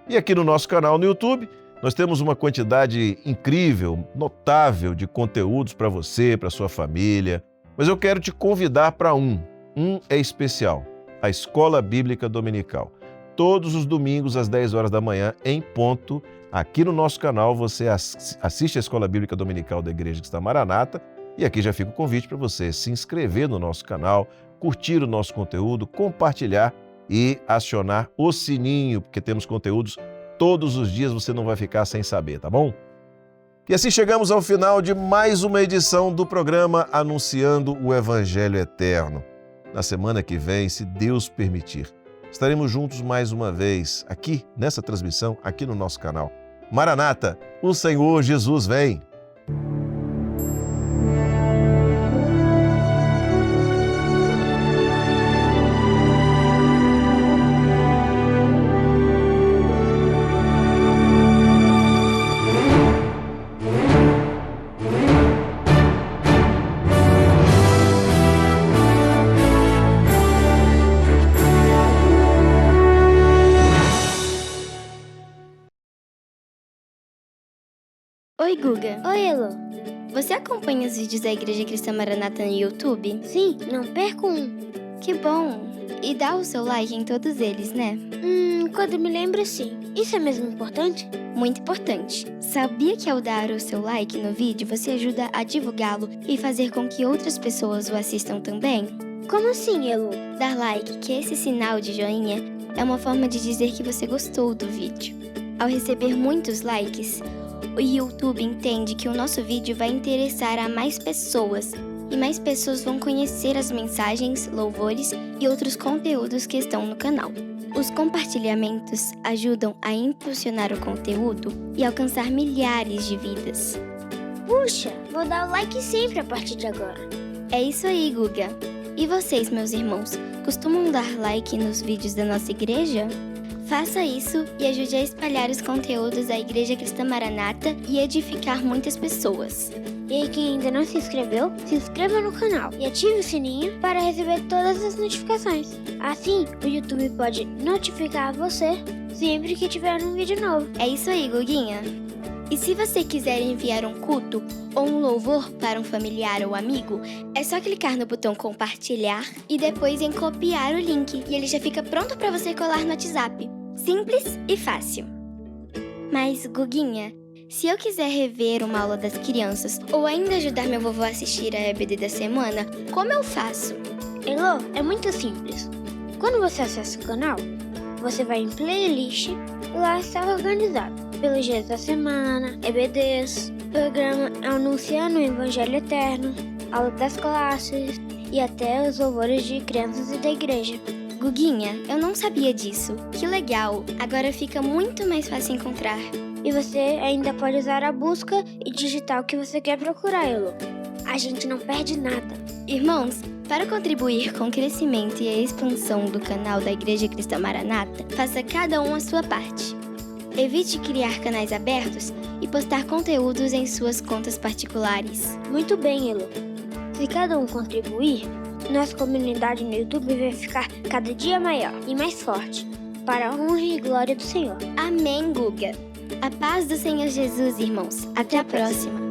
E aqui no nosso canal no YouTube, nós temos uma quantidade incrível, notável de conteúdos para você, para sua família. Mas eu quero te convidar para um é especial, a Escola Bíblica Dominical. Todos os domingos às 10 horas da manhã, em ponto, aqui no nosso canal você assiste a Escola Bíblica Dominical da Igreja Cristã Maranata e aqui já fica o convite para você se inscrever no nosso canal, curtir o nosso conteúdo, compartilhar e acionar o sininho, porque temos conteúdos todos os dias, você não vai ficar sem saber, tá bom? E assim chegamos ao final de mais uma edição do programa Anunciando o Evangelho Eterno. Na semana que vem, se Deus permitir, estaremos juntos mais uma vez aqui nessa transmissão, aqui no nosso canal. Maranata, o Senhor Jesus vem! Oi, Guga. Oi, Elo. Você acompanha os vídeos da Igreja Cristã Maranata no YouTube? Sim, não perco um. Que bom. E dá o seu like em todos eles, né? Quando me lembro, sim. Isso é mesmo importante? Muito importante. Sabia que ao dar o seu like no vídeo, você ajuda a divulgá-lo e fazer com que outras pessoas o assistam também? Como assim, Elo? Dar like, que é esse sinal de joinha, é uma forma de dizer que você gostou do vídeo. Ao receber muitos likes, o YouTube entende que o nosso vídeo vai interessar a mais pessoas e mais pessoas vão conhecer as mensagens, louvores e outros conteúdos que estão no canal. Os compartilhamentos ajudam a impulsionar o conteúdo e alcançar milhares de vidas. Puxa, vou dar o like sempre a partir de agora. É isso aí, Guga. E vocês, meus irmãos, costumam dar like nos vídeos da nossa igreja? Faça isso e ajude a espalhar os conteúdos da Igreja Cristã Maranata e edificar muitas pessoas. E aí, quem ainda não se inscreveu, se inscreva no canal e ative o sininho para receber todas as notificações. Assim, o YouTube pode notificar você sempre que tiver um vídeo novo. É isso aí, Guguinha. E se você quiser enviar um culto ou um louvor para um familiar ou amigo, é só clicar no botão compartilhar e depois em copiar o link e ele já fica pronto para você colar no WhatsApp. Simples e fácil. Mas, Guguinha, se eu quiser rever uma aula das crianças ou ainda ajudar meu vovô a assistir a EBD da semana, como eu faço? Elô, é muito simples. Quando você acessa o canal, você vai em playlist e lá está organizado pelos dias da semana, EBDs, programa Anunciando o Evangelho Eterno, aula das classes e até os louvores de crianças e da igreja. Guguinha, eu não sabia disso. Que legal! Agora fica muito mais fácil encontrar. E você ainda pode usar a busca e digitar o que você quer procurar, Elo. A gente não perde nada. Irmãos, para contribuir com o crescimento e a expansão do canal da Igreja Cristã Maranata, faça cada um a sua parte. Evite criar canais abertos e postar conteúdos em suas contas particulares. Muito bem, Elo. Se cada um contribuir, nossa comunidade no YouTube vai ficar cada dia maior e mais forte, para a honra e glória do Senhor. Amém, Guga. A paz do Senhor Jesus, irmãos. Até a próxima.